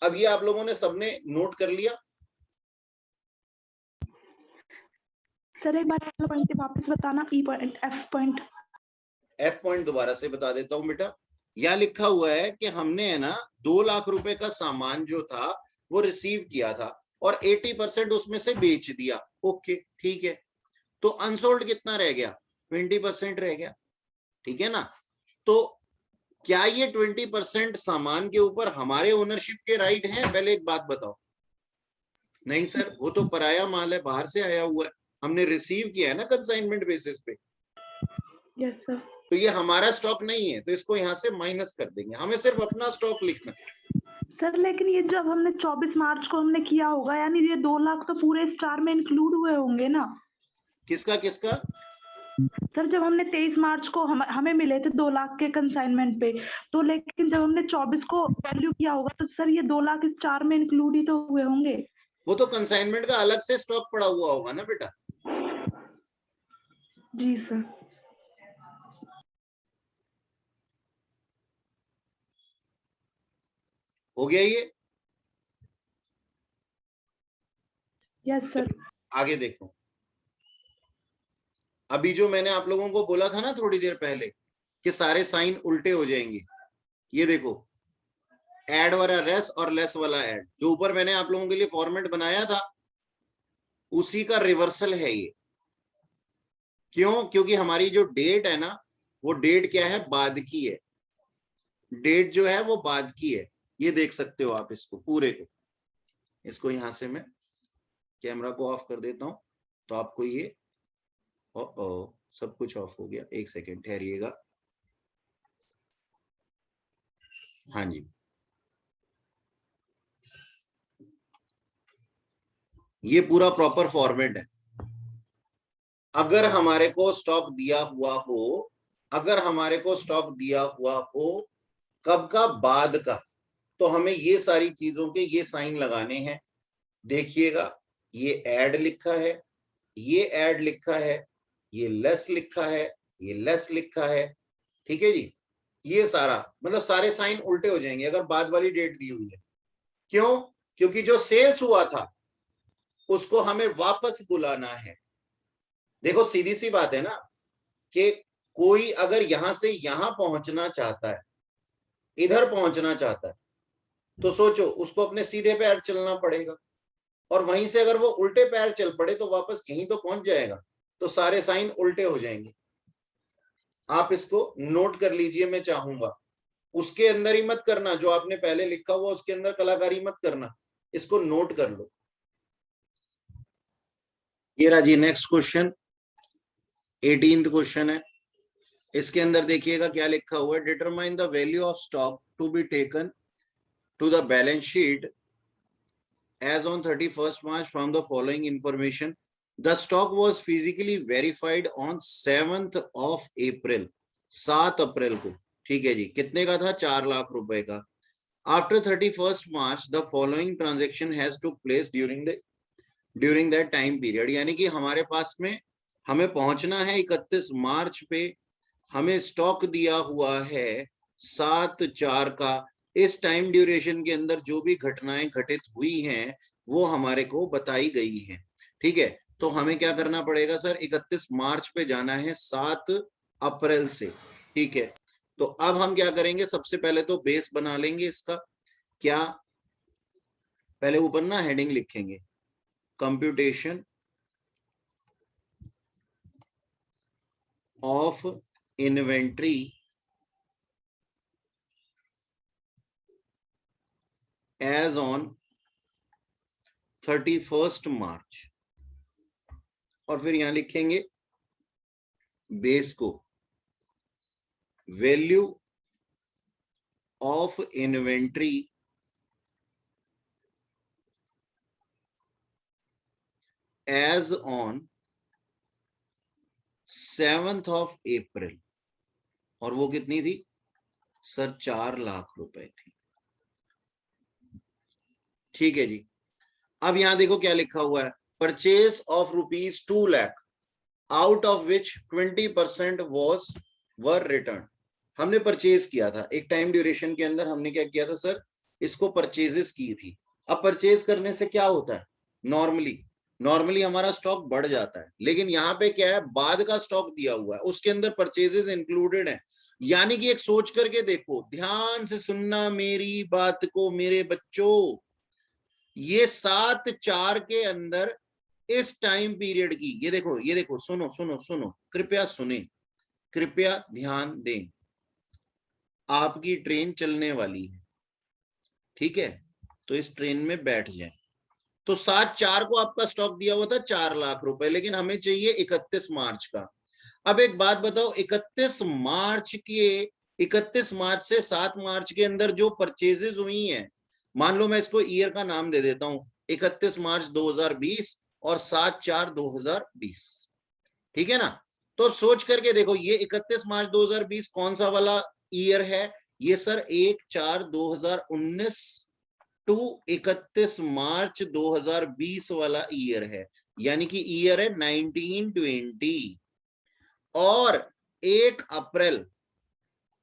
अब ये आप लोगों ने सबने नोट कर लिया? सर एक बार पॉइंट वापस बताना, ई point, F point. F point दोबारा से बता देता हूं बेटा। यहाँ लिखा हुआ है कि हमने है ना 2 लाख रुपए का सामान जो था वो रिसीव किया था और 80% उसमें से बेच दिया। ओके, ठीक है। तो अनसोल्ड कितना रह गया? 20% रह गया, ठीक है ना। तो क्या ये 20% सामान के ऊपर हमारे ओनरशिप के राइट हैं? पहले एक बात बताओ। नहीं सर, वो तो पराया माल है, बाहर से आया हुआ है, हमने रिसीव किया है ना कंसाइनमेंट बेसिस पे। Yes sir. तो ये हमारा स्टॉक नहीं है, तो इसको यहाँ से माइनस कर देंगे, हमें सिर्फ अपना स्टॉक लिखना। सर लेकिन ये जब हमने 24 मार्च को हमने किया होगा, यानी ये 2 लाख तो पूरे स्टार में इंक्लूड हुए होंगे ना? किसका किसका? सर जब हमने 23 मार्च को हमें मिले थे 2 लाख के कंसाइनमेंट पे, तो लेकिन जब हमने 24 को वैल्यू किया होगा तो सर ये 2 लाख स्टार में इंक्लूड ही तो हुए होंगे। वो तो कंसाइनमेंट का अलग से स्टॉक पड़ा हुआ होगा ना बेटा। जी सर। हो गया ये? Yes sir. आगे देखो, अभी जो मैंने आप लोगों को बोला था ना थोड़ी देर पहले कि सारे साइन उल्टे हो जाएंगे, ये देखो, ऐड वाला रेस और लेस वाला ऐड, जो ऊपर मैंने आप लोगों के लिए फॉर्मेट बनाया था उसी का रिवर्सल है ये। क्यों? क्योंकि हमारी जो डेट है ना, वो डेट क्या है? बाद की है। डेट जो है वो बाद की है, ये देख सकते हो आप इसको पूरे को। इसको यहां से मैं कैमरा को ऑफ कर देता हूं तो आपको ये सब कुछ ऑफ हो गया। एक सेकेंड ठहरिएगा। हाँ जी, ये पूरा प्रॉपर फॉर्मेट है। अगर हमारे को स्टॉक दिया हुआ हो, अगर हमारे को स्टॉक दिया हुआ हो कब का? बाद का, तो हमें ये सारी चीजों के ये साइन लगाने हैं। देखिएगा, ये ऐड लिखा है, ये ऐड लिखा है, ये लेस लिखा है, ये लेस लिखा है, ठीक है जी। ये सारा मतलब सारे साइन उल्टे हो जाएंगे अगर बाद वाली डेट दी हुई है। क्यों? क्योंकि जो सेल्स हुआ था उसको हमें वापस बुलाना है। देखो सीधी सी बात है ना कि कोई अगर यहां से यहां पहुंचना चाहता है, इधर पहुंचना चाहता है, तो सोचो उसको अपने सीधे पैर चलना पड़ेगा, और वहीं से अगर वो उल्टे पैर चल पड़े तो वापस यहीं तो पहुंच जाएगा। तो सारे साइन उल्टे हो जाएंगे। आप इसको नोट कर लीजिए, मैं चाहूंगा उसके अंदर ही मत करना, जो आपने पहले लिखा हुआ उसके अंदर कलाकारी मत करना, इसको नोट कर लो। ये रहा जी नेक्स्ट क्वेश्चन, 18th क्वेश्चन है। इसके अंदर देखिएगा क्या लिखा हुआ है। Determine the value of stock to be taken to the balance sheet as on 31st March from the following information. The stock was physically verified on 7th of April, 7 अप्रैल को, ठीक है जी। कितने का था? 4 लाख रुपए का। After 31st March, the following transaction has took place during that time period. यानी कि हमारे पास में हमें पहुंचना है 31 मार्च पे, हमें स्टॉक दिया हुआ है 7/4 का। इस टाइम ड्यूरेशन के अंदर जो भी घटनाएं घटित हुई हैं वो हमारे को बताई गई हैं, ठीक है। तो हमें क्या करना पड़ेगा सर? 31 मार्च पे जाना है 7 अप्रैल से, ठीक है। तो अब हम क्या करेंगे? सबसे पहले तो बेस बना लेंगे इसका। क्या? पहले ऊपर ना हेडिंग लिखेंगे, computation of inventory as on 31st March, और फिर यहां लिखेंगे बेस को value of inventory as on 7th of April, और वो कितनी थी सर? 4 लाख रुपए थी, ठीक है जी। अब यहां देखो क्या लिखा हुआ है, purchase of ₹2 lakh out of which 20% were return. हमने परचेज किया था एक टाइम ड्यूरेशन के अंदर, हमने क्या किया था सर, इसको परचेजेस की थी। अब परचेज करने से क्या होता है, नॉर्मली हमारा स्टॉक बढ़ जाता है, लेकिन यहाँ पे क्या है, बाद का स्टॉक दिया हुआ है, उसके अंदर परचेजेस इंक्लूडेड है। यानी कि एक सोच करके देखो, ध्यान से सुनना मेरी बात को मेरे बच्चों, ये 7/4 के अंदर इस टाइम पीरियड की, ये देखो, सुनो सुनो सुनो, कृपया सुने, कृपया ध्यान दें, आपकी ट्रेन चलने वाली है, ठीक है, तो इस ट्रेन में बैठ जाए। तो 7/4 को आपका स्टॉक दिया हुआ था 4 लाख रुपए, लेकिन हमें चाहिए 31 मार्च का। अब एक बात बताओ, 31 मार्च से 7 मार्च के अंदर जो परचेजेस हुई हैं, मान लो मैं इसको ईयर का नाम दे देता हूं, 31 मार्च 2020 और 7/4/2020, ठीक है ना। तो सोच करके देखो, ये 31 मार्च 2020 कौन सा वाला ईयर है, ये सर 1/4/2019 टू 31 मार्च 2020 वाला ईयर है, यानी कि ईयर है 1920। और 1 अप्रैल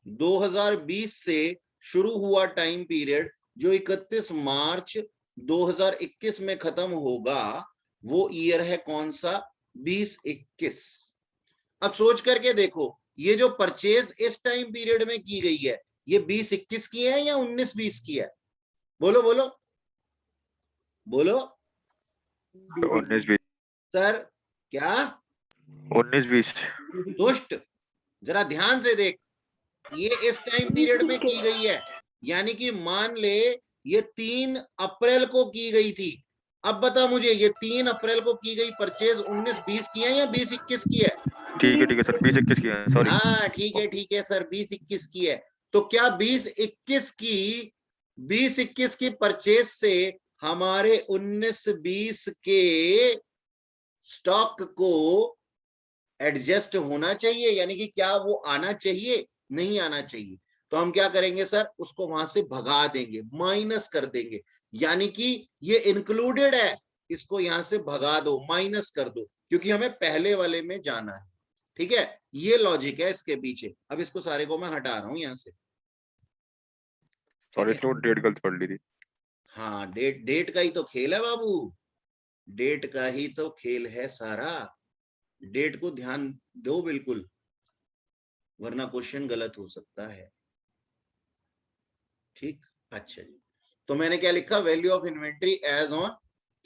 2020 से शुरू हुआ टाइम पीरियड जो 31 मार्च 2021 में खत्म होगा, वो ईयर है कौन सा, 2021। अब सोच करके देखो, ये जो परचेज इस टाइम पीरियड में की गई है, ये 2021 की है या 19-20 की है, बोलो बोलो बोलो। 19-20 सर क्या, 19-20 दुष्ट, जरा ध्यान से देख, ये इस टाइम पीरियड में की गई है, यानी कि मान ले ये 3 अप्रैल को की गई थी। अब बता मुझे, ये 3 अप्रैल को की गई परचेज 19-20 की है या 20-21 की है? ठीक है सर, 20-21 की है, सॉरी। हाँ ठीक है सर, 20-21 की है। तो क्या 20-21 की परचेज से हमारे 19-20 के स्टॉक को एडजस्ट होना चाहिए, यानी कि क्या वो आना चाहिए, नहीं आना चाहिए। तो हम क्या करेंगे सर, उसको वहां से भगा देंगे, माइनस कर देंगे, यानी कि ये इंक्लूडेड है, इसको यहां से भगा दो, माइनस कर दो, क्योंकि हमें पहले वाले में जाना है, ठीक है। ये लॉजिक है इसके पीछे। अब इसको सारे को मैं हटा रहा हूं यहां से, सॉरी सर, डेट गलत पढ़ ली थी। हाँ, डेट का ही तो खेल है बाबू, डेट का ही तो खेल है सारा, डेट को ध्यान दो बिल्कुल, वरना क्वेश्चन गलत हो सकता है, ठीक। अच्छा जी, तो मैंने क्या लिखा, value of inventory as on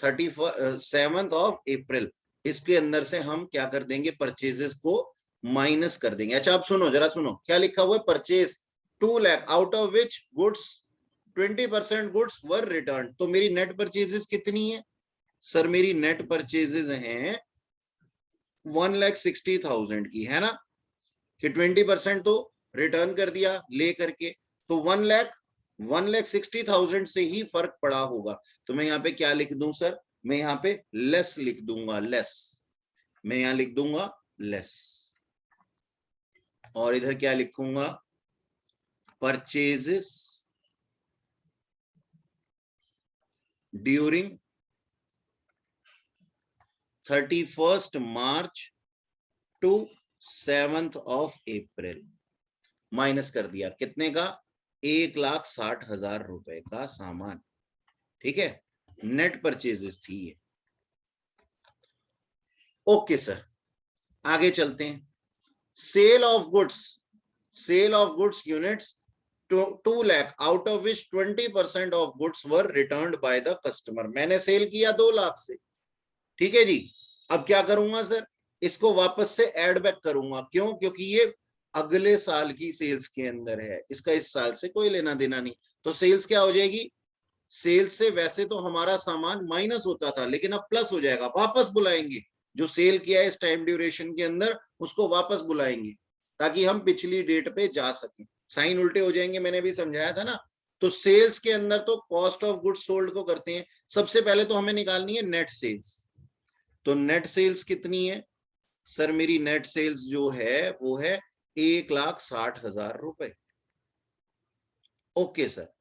7th of April, इसके अंदर से हम क्या कर देंगे, परचेजेस को माइनस कर देंगे। अच्छा अब सुनो, जरा सुनो, क्या लिखा हुआ है, purchase 2 lakh, out of which goods 20% goods were return. तो मेरी नेट परचेजेस कितनी है सर, मेरी नेट परचेजेस हैं 1,60,000 की, है ना, कि 20% तो रिटर्न कर दिया ले करके, तो 1,60,000 से ही फर्क पड़ा होगा। तो मैं यहाँ पे क्या लिख दूं सर, मैं यहाँ पे लेस लिख दूंगा, लेस, मैं यहाँ लिख दूंगा लेस, और इधर क्या लिखूंगा, purchases during 31st March two 7th of April, minus कर दिया, कितने का, 1,60,000 रुपए का सामान, ठीक है, नेट परचेजेस थी ये। ओके सर, आगे चलते हैं। Sale of goods units 2 lakh, out of which 20% of goods were returned by the customer. मैंने सेल किया 2 लाख से, ठीक है जी। अब क्या करूंगा सर, इसको वापस से एड बैक करूंगा, क्यों, क्योंकि ये अगले साल की सेल्स के अंदर है, इसका इस साल से कोई लेना देना नहीं। तो सेल्स क्या हो जाएगी, सेल्स से वैसे तो हमारा सामान माइनस होता था, लेकिन अब प्लस हो जाएगा, वापस बुलाएंगे, जो सेल किया है इस टाइम ड्यूरेशन के अंदर उसको वापस बुलाएंगे, ताकि हम पिछली डेट पे जा सकें। साइन उल्टे हो जाएंगे, मैंने भी समझाया था ना। तो सेल्स के अंदर तो कॉस्ट ऑफ गुड्स सोल्ड को करते हैं, सबसे पहले तो हमें निकालनी है नेट सेल्स। तो नेट सेल्स कितनी है सर, मेरी नेट सेल्स जो है वो है 1,60,000 रुपए। ओके सर,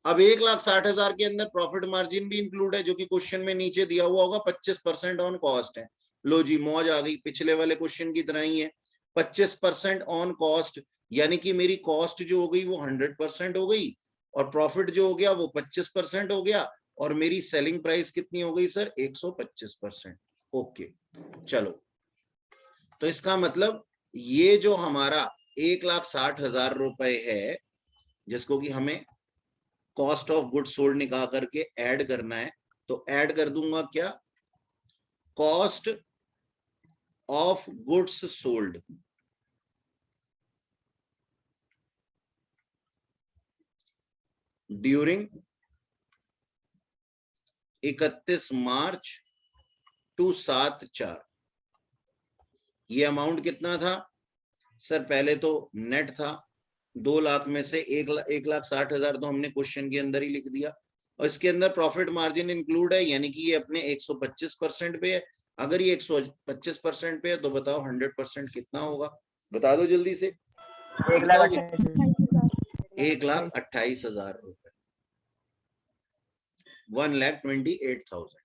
अब 1,60,000 के अंदर प्रॉफिट मार्जिन भी इंक्लूड है, जो कि क्वेश्चन में नीचे दिया हुआ होगा, 25% ऑन कॉस्ट है। लो जी, मौज आ गई, पिछले वाले क्वेश्चन की तरह ही है, 25% ऑन कॉस्ट, यानी कि मेरी कॉस्ट जो हो गई वो 100% हो गई और प्रॉफिट जो हो गया वो 25% हो गया और मेरी सेलिंग प्राइस कितनी हो गई सर? 125%। ओके, चलो, तो इसका मतलब ये जो हमारा 1,60,000 रुपए है जिसको कि हमें कॉस्ट ऑफ गुड्स सोल्ड निकाल करके ऐड करना है, तो ऐड कर दूंगा क्या? Cost of goods sold during 31 March two 7/4। ये अमाउंट कितना था सर? पहले तो नेट था 2 लाख में से 1,60,000 तो हमने क्वेश्चन के अंदर ही लिख दिया और इसके अंदर प्रॉफिट मार्जिन इंक्लूड है, यानी कि ये अपने 125% पे है। अगर ये 125% पे है तो बताओ 100% कितना होगा? बता दो जल्दी से। 1,28,000 रुपए, 1,28,000।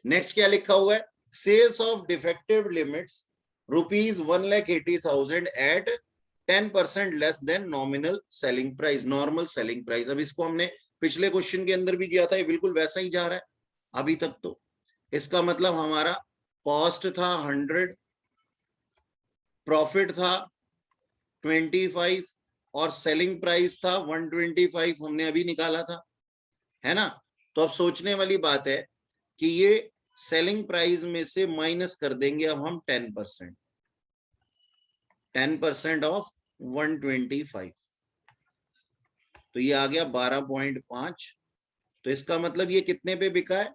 नेक्स्ट क्या लिखा हुआ है? Sales of defective limits ₹1,80,000 at 10% less than nominal selling price, normal selling price. अब इसको हमने पिछले क्वेश्चन के अंदर भी किया था, ये बिल्कुल वैसा ही जा रहा है अभी तक। तो इसका मतलब हमारा कॉस्ट था 100, प्रॉफिट था 25 और सेलिंग प्राइस था 125, हमने अभी निकाला था, है ना? तो अब सोचने वाली बात है कि ये सेलिंग प्राइस में से माइनस कर देंगे अब हम 10%, 10% ऑफ 125, तो ये आ गया 12.5। तो इसका मतलब ये कितने पे बिका है?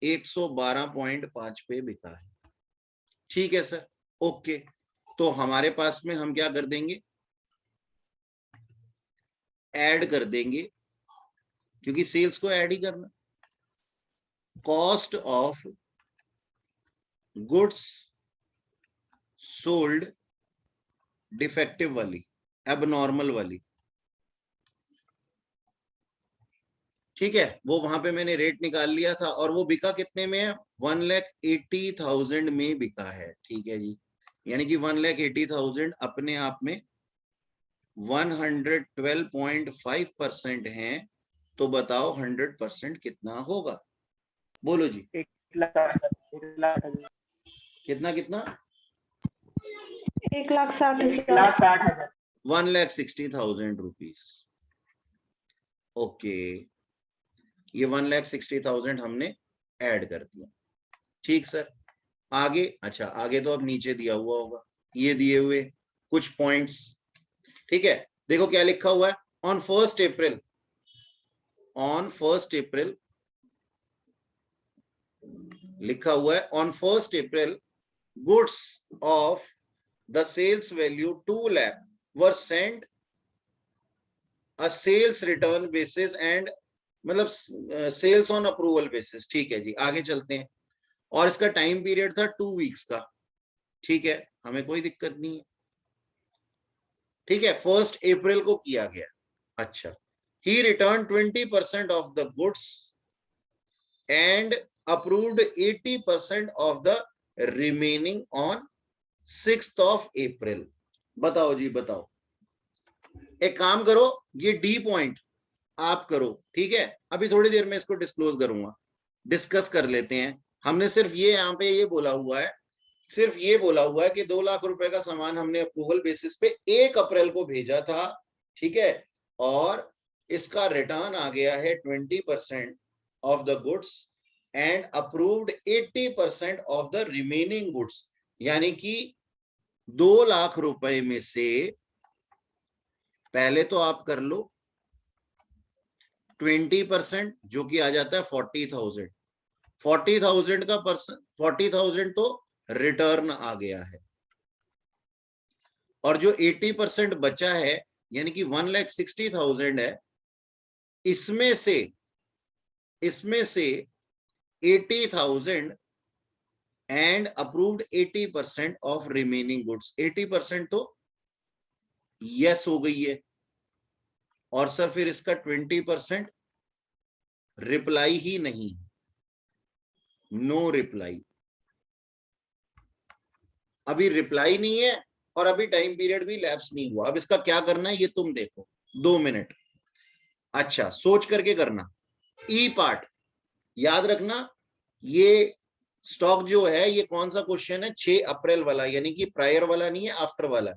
112.5 पे बिका है। ठीक है सर, ओके। तो हमारे पास में हम क्या कर देंगे? ऐड कर देंगे, क्योंकि सेल्स को ऐड ही करना। Cost of goods sold defective वाली, एबनॉर्मल वाली, ठीक है, वो वहां पे मैंने रेट निकाल लिया था और वो बिका कितने में है? 1,80,000 में बिका है। ठीक है जी, यानी कि 1,80,000 अपने आप में 112.5% है। तो बताओ 100% कितना होगा? बोलो जी। 1,60,000। कितना कितना? 1,60,000। 1,60,000 रुपीज। ओके, ये 1,60,000 हमने ऐड कर दिया। ठीक सर, आगे? अच्छा, आगे तो अब नीचे दिया हुआ होगा, ये दिए हुए कुछ पॉइंट्स। ठीक है, देखो क्या लिखा हुआ है। ऑन 1 अप्रैल, ऑन 1 अप्रैल लिखा हुआ है, on 1 April goods of the sales value 2 lakh were sent a sales return basis and, मतलब सेल्स ऑन अप्रूवल बेसिस। ठीक है जी, आगे चलते हैं। और इसका टाइम पीरियड था 2 वीक्स का। ठीक है, हमें कोई दिक्कत नहीं है। ठीक है, 1 अप्रैल को किया गया। अच्छा, he return 20% of the goods and approved 80% of the remaining on 6th April. बताओ जी, बताओ। एक काम करो, ये डी पॉइंट आप करो, ठीक है? अभी थोड़ी देर में इसको डिस्क्लोज करूंगा, डिस्कस कर लेते हैं। हमने सिर्फ ये यहाँ पे ये बोला हुआ है, सिर्फ ये बोला हुआ है कि 2 लाख रुपए का सामान हमने अप्रूवल बेसिस पे 1 अप्रैल को भेजा था। ठीक है, और इसका रिटर्न आ गया है 20% of the goods and approved 80% of the remaining goods, यानी कि 2 लाख रुपए में से पहले तो आप कर लो 20%, जो कि आ जाता है 40,000। 40,000 का 40,000 तो रिटर्न आ गया है, और जो 80% बचा है यानी कि 1,60,000 है, इसमें से 80,000 and approved 80% of remaining goods. 80% तो यस हो गई है, और सर फिर इसका 20% रिप्लाई ही नहीं, नो रिप्लाई। अभी रिप्लाई नहीं है और अभी टाइम पीरियड भी लैप्स नहीं हुआ। अब इसका क्या करना है ये तुम देखो, 2 मिनट। अच्छा, सोच करके करना। ई पार्ट याद रखना, ये स्टॉक जो है ये कौन सा क्वेश्चन है, 6 अप्रैल वाला, यानी कि प्रायर वाला नहीं है, आफ्टर वाला।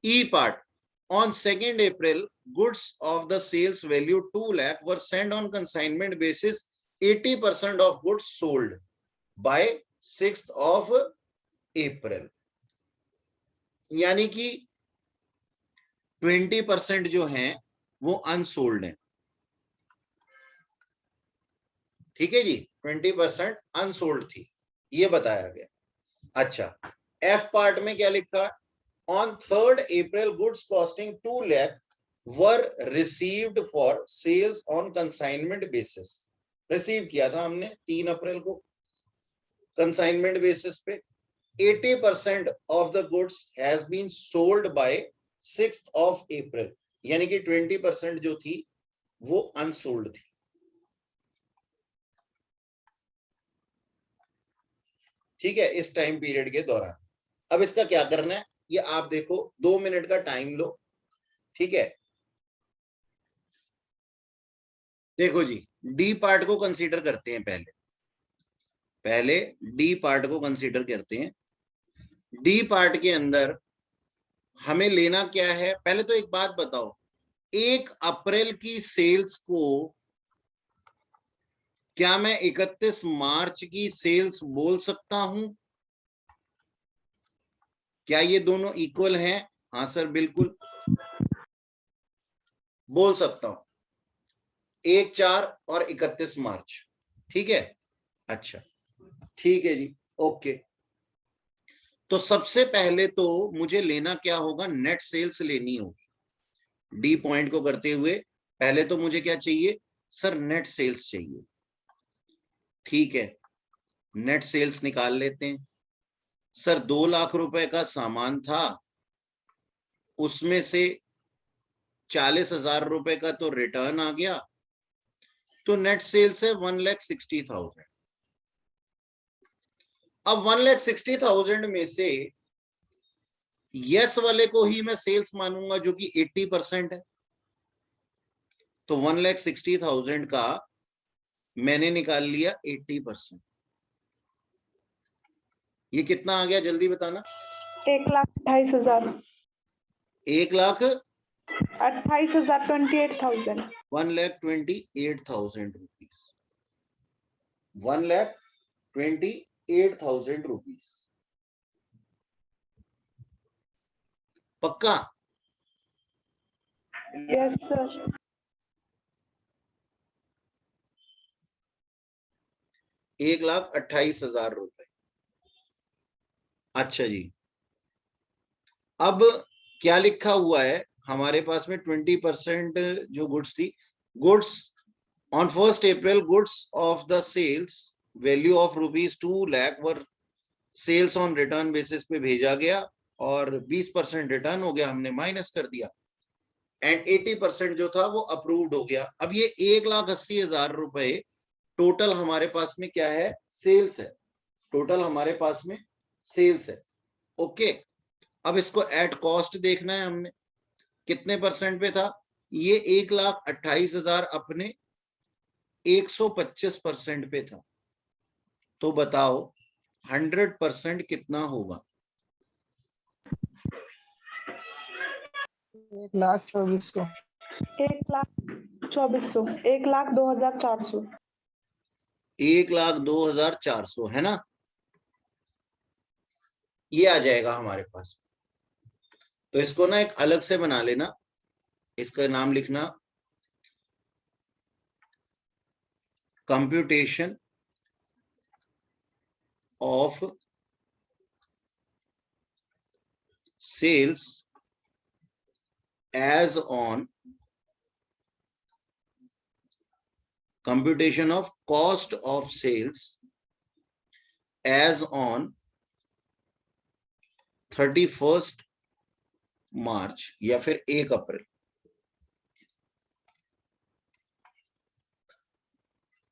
ई part, on 2nd April, goods of the sales value 2 lakh were sent on consignment basis. 80% of goods sold by 6th of April. यानी कि 20% जो हैं वो अनसोल्ड हैं। ठीक है जी, 20% अनसोल्ड थी, ये बताया गया। अच्छा, एफ पार्ट में क्या लिखा है, on 3rd April goods costing 2 lakh were received for sales on consignment basis. Receive किया था हमने 3 अप्रैल को कंसाइनमेंट बेसिस पे। 80% of the goods has been sold by 6th of April, यानी कि 20% जो थी वो अनसोल्ड थी। ठीक है, इस टाइम पीरियड के दौरान। अब इसका क्या करना है ये आप देखो, 2 मिनट का टाइम लो। ठीक है, देखो जी, डी पार्ट को कंसीडर करते हैं। पहले डी पार्ट को कंसीडर करते हैं। डी पार्ट के अंदर हमें लेना क्या है, पहले तो एक बात बताओ, 1 अप्रैल की सेल्स को क्या मैं 31 मार्च की सेल्स बोल सकता हूं? क्या ये दोनों इक्वल हैं? हाँ सर, बिल्कुल बोल सकता हूं, 1/4 और 31 मार्च। ठीक है, अच्छा ठीक है जी, ओके। तो सबसे पहले तो मुझे लेना क्या होगा, नेट सेल्स लेनी होगी। डी पॉइंट को करते हुए पहले तो मुझे क्या चाहिए सर, नेट सेल्स चाहिए। ठीक है, नेट सेल्स निकाल लेते हैं। सर 2 लाख रुपए का सामान था, उसमें से 40,000 रुपए का तो रिटर्न आ गया, तो नेट सेल्स है 1,60,000। अब 1,60,000 में से यस वाले को ही मैं सेल्स मानूंगा जो कि 80% है। तो 1,60,000 का मैंने निकाल लिया 80%। ये कितना आ गया जल्दी बताना? 1,28,000। 1,28,000 28,000 1,28,000 रुपीज। 1,28,000 रुपीज। पक्का? Yes sir. 1,28,000 रुपए। अच्छा जी, अब क्या लिखा हुआ है हमारे पास में, 20% जो गुड्स थी, goods on 1st April goods of the sales value of ₹2 lakh were sales on return basis पे भेजा गया और 20% रिटर्न हो गया, हमने माइनस कर दिया, एंड 80% जो था वो अप्रूव्ड हो गया। अब ये 1,80,000 रुपए टोटल हमारे पास में क्या है, सेल्स है। टोटल हमारे पास में सेल्स है। ओके, अब इसको एट कॉस्ट देखना है हमने, कितने परसेंट पे था ये, 1,28,000 अपने 125% पे था। तो बताओ 100% कितना होगा? 1,24,000। 1,24,000। 1,02,400। 1,02,400 है ना, ये आ जाएगा हमारे पास। तो इसको ना एक अलग से बना लेना, इसका नाम लिखना computation of sales as on computation of cost of sales as on 31st March या फिर 1 अप्रैल।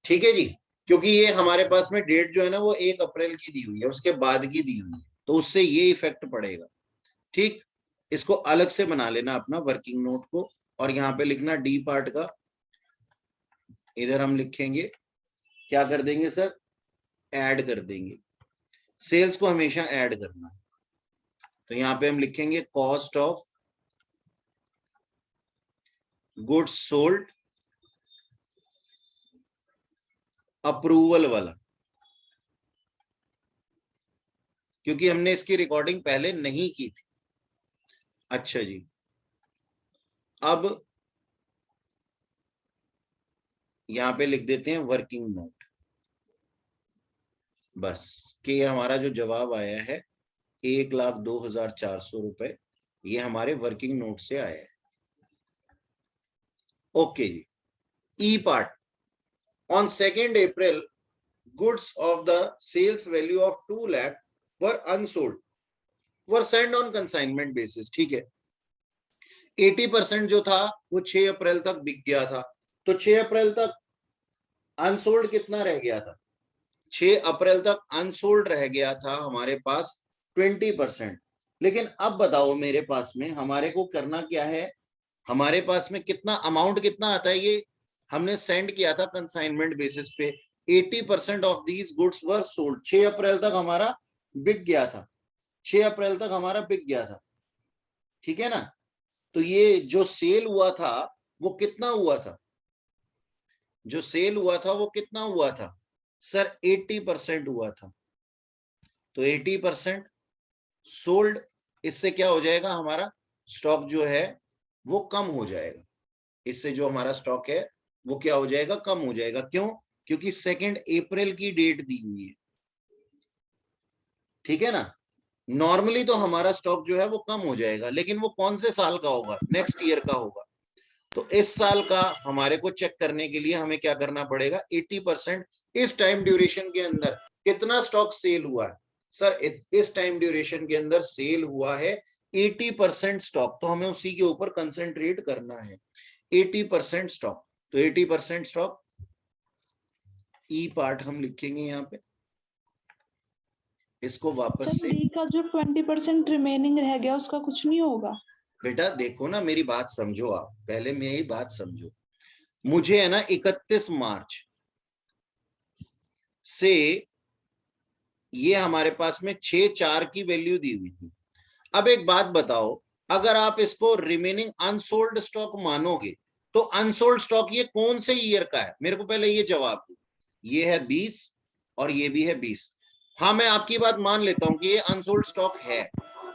ठीक है जी, क्योंकि ये हमारे पास में डेट जो है ना वो 1 अप्रैल की दी हुई है, उसके बाद की दी हुई है, तो उससे ये इफेक्ट पड़ेगा। ठीक, इसको अलग से बना लेना अपना वर्किंग नोट को, और यहाँ पे लिखना डी पार्ट का, इधर हम लिखेंगे, क्या कर देंगे सर, ऐड कर देंगे। सेल्स को हमेशा ऐड करना, तो यहाँ पे हम लिखेंगे cost of goods sold approval वाला, क्योंकि हमने इसकी रिकॉर्डिंग पहले नहीं की थी। अच्छा जी, अब यहां पे लिख देते हैं वर्किंग नोट, बस कि ये हमारा जो जवाब आया है 1,02,400 रुपए, ये हमारे वर्किंग नोट से आया है। ओके जी। E part, on 2nd April goods of the sales value of 2 lakh were unsold were sent on consignment basis। ठीक है, 80% जो था वो 6 अप्रैल तक बिक गया था, तो 6 अप्रैल तक अनसोल्ड कितना रह गया था, 6 अप्रैल तक अनसोल्ड रह गया था हमारे पास 20%। लेकिन अब बताओ मेरे पास में हमारे को करना क्या है, हमारे पास में कितना अमाउंट कितना आता है, ये हमने सेंड किया था कंसाइनमेंट बेसिस पे, 80% of these goods were sold. 6 अप्रैल तक हमारा बिक गया था, 6 अप्रैल तक हमारा बिक गया था, ठीक है ना। तो ये जो सेल हुआ था वो कितना हुआ था, जो सेल हुआ था वो कितना हुआ था सर, 80% हुआ था। तो 80% सोल्ड, इससे क्या हो जाएगा, हमारा स्टॉक जो है वो कम हो जाएगा, इससे जो हमारा स्टॉक है वो क्या हो जाएगा, कम हो जाएगा। क्यों, क्योंकि 2 अप्रैल की डेट दी हुई है, ठीक है ना। नॉर्मली तो हमारा स्टॉक जो है वो कम हो जाएगा, लेकिन वो कौन से साल का होगा, नेक्स्ट ईयर का होगा। तो इस साल का हमारे को चेक करने के लिए हमें क्या करना पड़ेगा, 80% इस टाइम ड्यूरेशन के अंदर कितना स्टॉक सेल हुआ है सर, इस टाइम ड्यूरेशन के अंदर सेल हुआ है 80% स्टॉक, तो हमें उसी के ऊपर कंसंट्रेट करना है, 80% स्टॉक। तो 80% स्टॉक, ई पार्ट हम लिखेंगे यहाँ पे, इसको वापस से। का जो 20% रिमेनिंग रह गया उसका कुछ नहीं होगा बेटा देखो ना, मेरी बात समझो, आप पहले मेरी बात समझो, मुझे है ना 31 मार्च से ये हमारे पास में 6/4 की वैल्यू दी हुई थी। अब एक बात बताओ, अगर आप इसको रिमेनिंग अनसोल्ड स्टॉक मानोगे तो अनसोल्ड स्टॉक ये कौन से ईयर का है, मेरे को पहले ये जवाब दो। ये है 20 और ये भी है 20। हाँ, मैं आपकी बात मान लेता हूं कि ये अनसोल्ड स्टॉक है।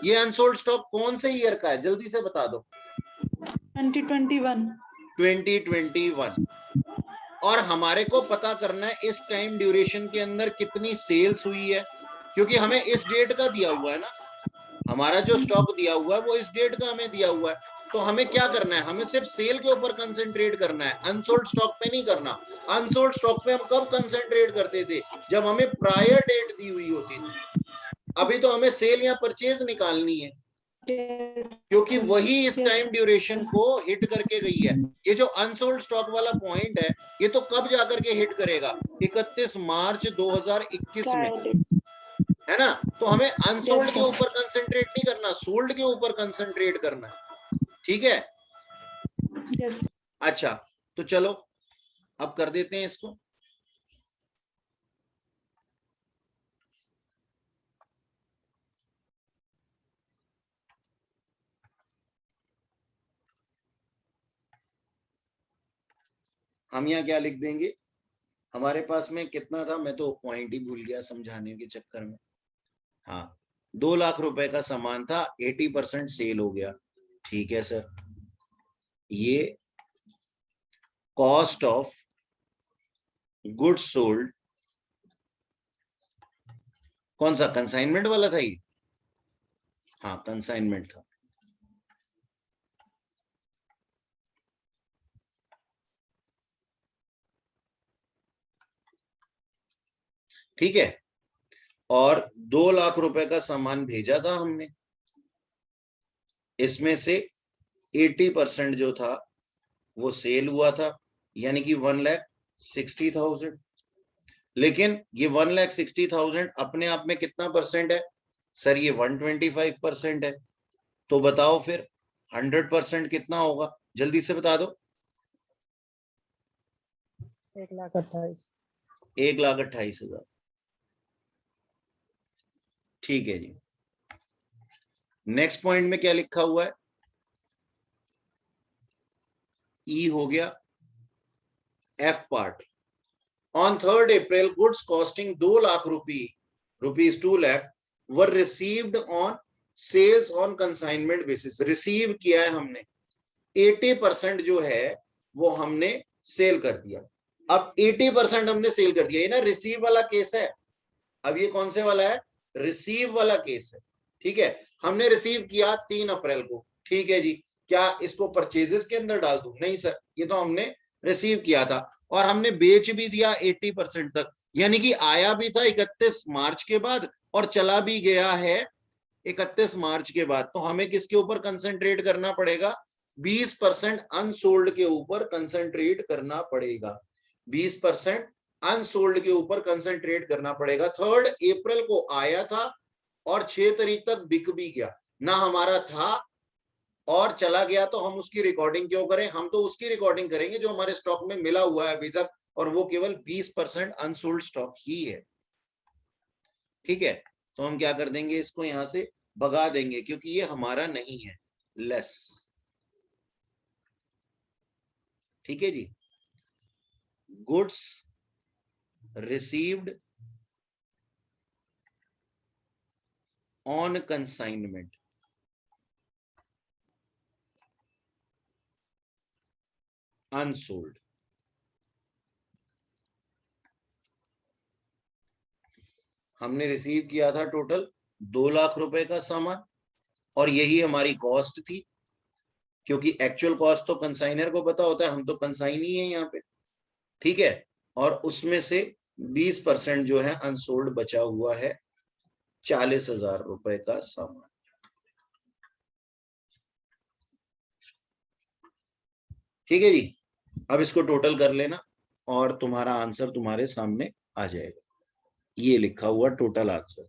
ये अनसोल्ड स्टॉक कौन से ईयर का है, जल्दी से बता दो। 2021। और हमारे को पता करना है इस टाइम ड्यूरेशन के अंदर कितनी सेल्स हुई है, क्योंकि हमें इस डेट का दिया हुआ है ना, हमारा जो स्टॉक दिया हुआ है वो इस डेट का हमें दिया हुआ है। तो हमें क्या करना है, हमें सिर्फ सेल के ऊपर कंसंट्रेट करना है, अनसोल्ड स्टॉक पे नहीं करना। अनसोल्ड स्टॉक पे हम कब कंसंट्रेट करते थे, जब हमें प्रायर डेट दी हुई होती थी। अभी तो हमें सेल या परचेज निकालनी है, क्योंकि वही इस टाइम ड्यूरेशन को हिट करके गई है। ये जो अनसोल्ड स्टॉक वाला पॉइंट है, ये तो कब जाकर के हिट करेगा, 31 मार्च 2021 में, है ना। तो हमें अनसोल्ड के ऊपर कंसंट्रेट नहीं करना, सोल्ड के ऊपर कंसंट्रेट करना है, ठीक है। अच्छा, तो चलो अब कर देते हैं इसको। हम यहाँ क्या लिख देंगे, हमारे पास में कितना था, मैं तो पॉइंट ही भूल गया समझाने के चक्कर में। हाँ, 2 लाख रुपए का सामान था, 80% सेल हो गया, ठीक है सर। ये कॉस्ट ऑफ गुड्स सोल्ड, कौन सा, कंसाइनमेंट वाला था ये, हाँ कंसाइनमेंट था। ठीक है, और 2 लाख रुपए का सामान भेजा था हमने, इसमें से 80% जो था वो सेल हुआ था, यानी कि 1,60,000। लेकिन ये 1,60,000 अपने आप में कितना परसेंट है सर, ये 125% है। तो बताओ फिर 100% कितना होगा, जल्दी से बता दो। 1,28,000। ठीक है जी। नेक्स्ट पॉइंट में क्या लिखा हुआ है? ई हो गया। F part, on 3rd April goods costing 2 lakh rupees 2 lakh were received on sales on consignment basis. Receive किया है हमने, 80% जो है वो हमने सेल कर दिया। अब 80% हमने सेल कर दिया, ये ना रिसीव वाला केस है। अब ये कौन से वाला है? रिसीव वाला केस है। ठीक है, हमने रिसीव किया 3 अप्रैल को। ठीक है जी, क्या इसको परचेजेस के अंदर डाल दूं? नहीं सर, ये तो हमने रिसीव किया था और हमने बेच भी दिया 80% तक, यानी कि आया भी था 31 मार्च के बाद और चला भी गया है 31 मार्च के बाद। तो हमें किसके ऊपर कंसंट्रेट करना पड़ेगा? 20% अनसोल्ड के ऊपर कंसंट्रेट करना पड़ेगा। 20% अनसोल्ड के ऊपर कंसंट्रेट करना पड़ेगा। 3rd April को आया था और 6 तारीख तक बिक भी गया ना, हमारा था और चला गया, तो हम उसकी रिकॉर्डिंग क्यों करें? हम तो उसकी रिकॉर्डिंग करेंगे जो हमारे स्टॉक में मिला हुआ है अभी तक, और वो केवल 20% अनसोल्ड स्टॉक ही है। ठीक है, तो हम क्या कर देंगे, इसको यहां से भगा देंगे क्योंकि ये हमारा नहीं है, लेस। ठीक है जी। Goods received on consignment, unsold. हमने रिसीव किया था टोटल 2 लाख रुपए का सामान और यही हमारी कॉस्ट थी, क्योंकि एक्चुअल कॉस्ट तो कंसाइनर को पता होता है, हम तो कंसाइन ही है यहाँ पे। ठीक है, और उसमें से 20% जो है अनसोल्ड बचा हुआ है, 40,000 रुपए का सामान। ठीक है जी, अब इसको टोटल कर लेना और तुम्हारा आंसर तुम्हारे सामने आ जाएगा। ये लिखा हुआ टोटल आंसर।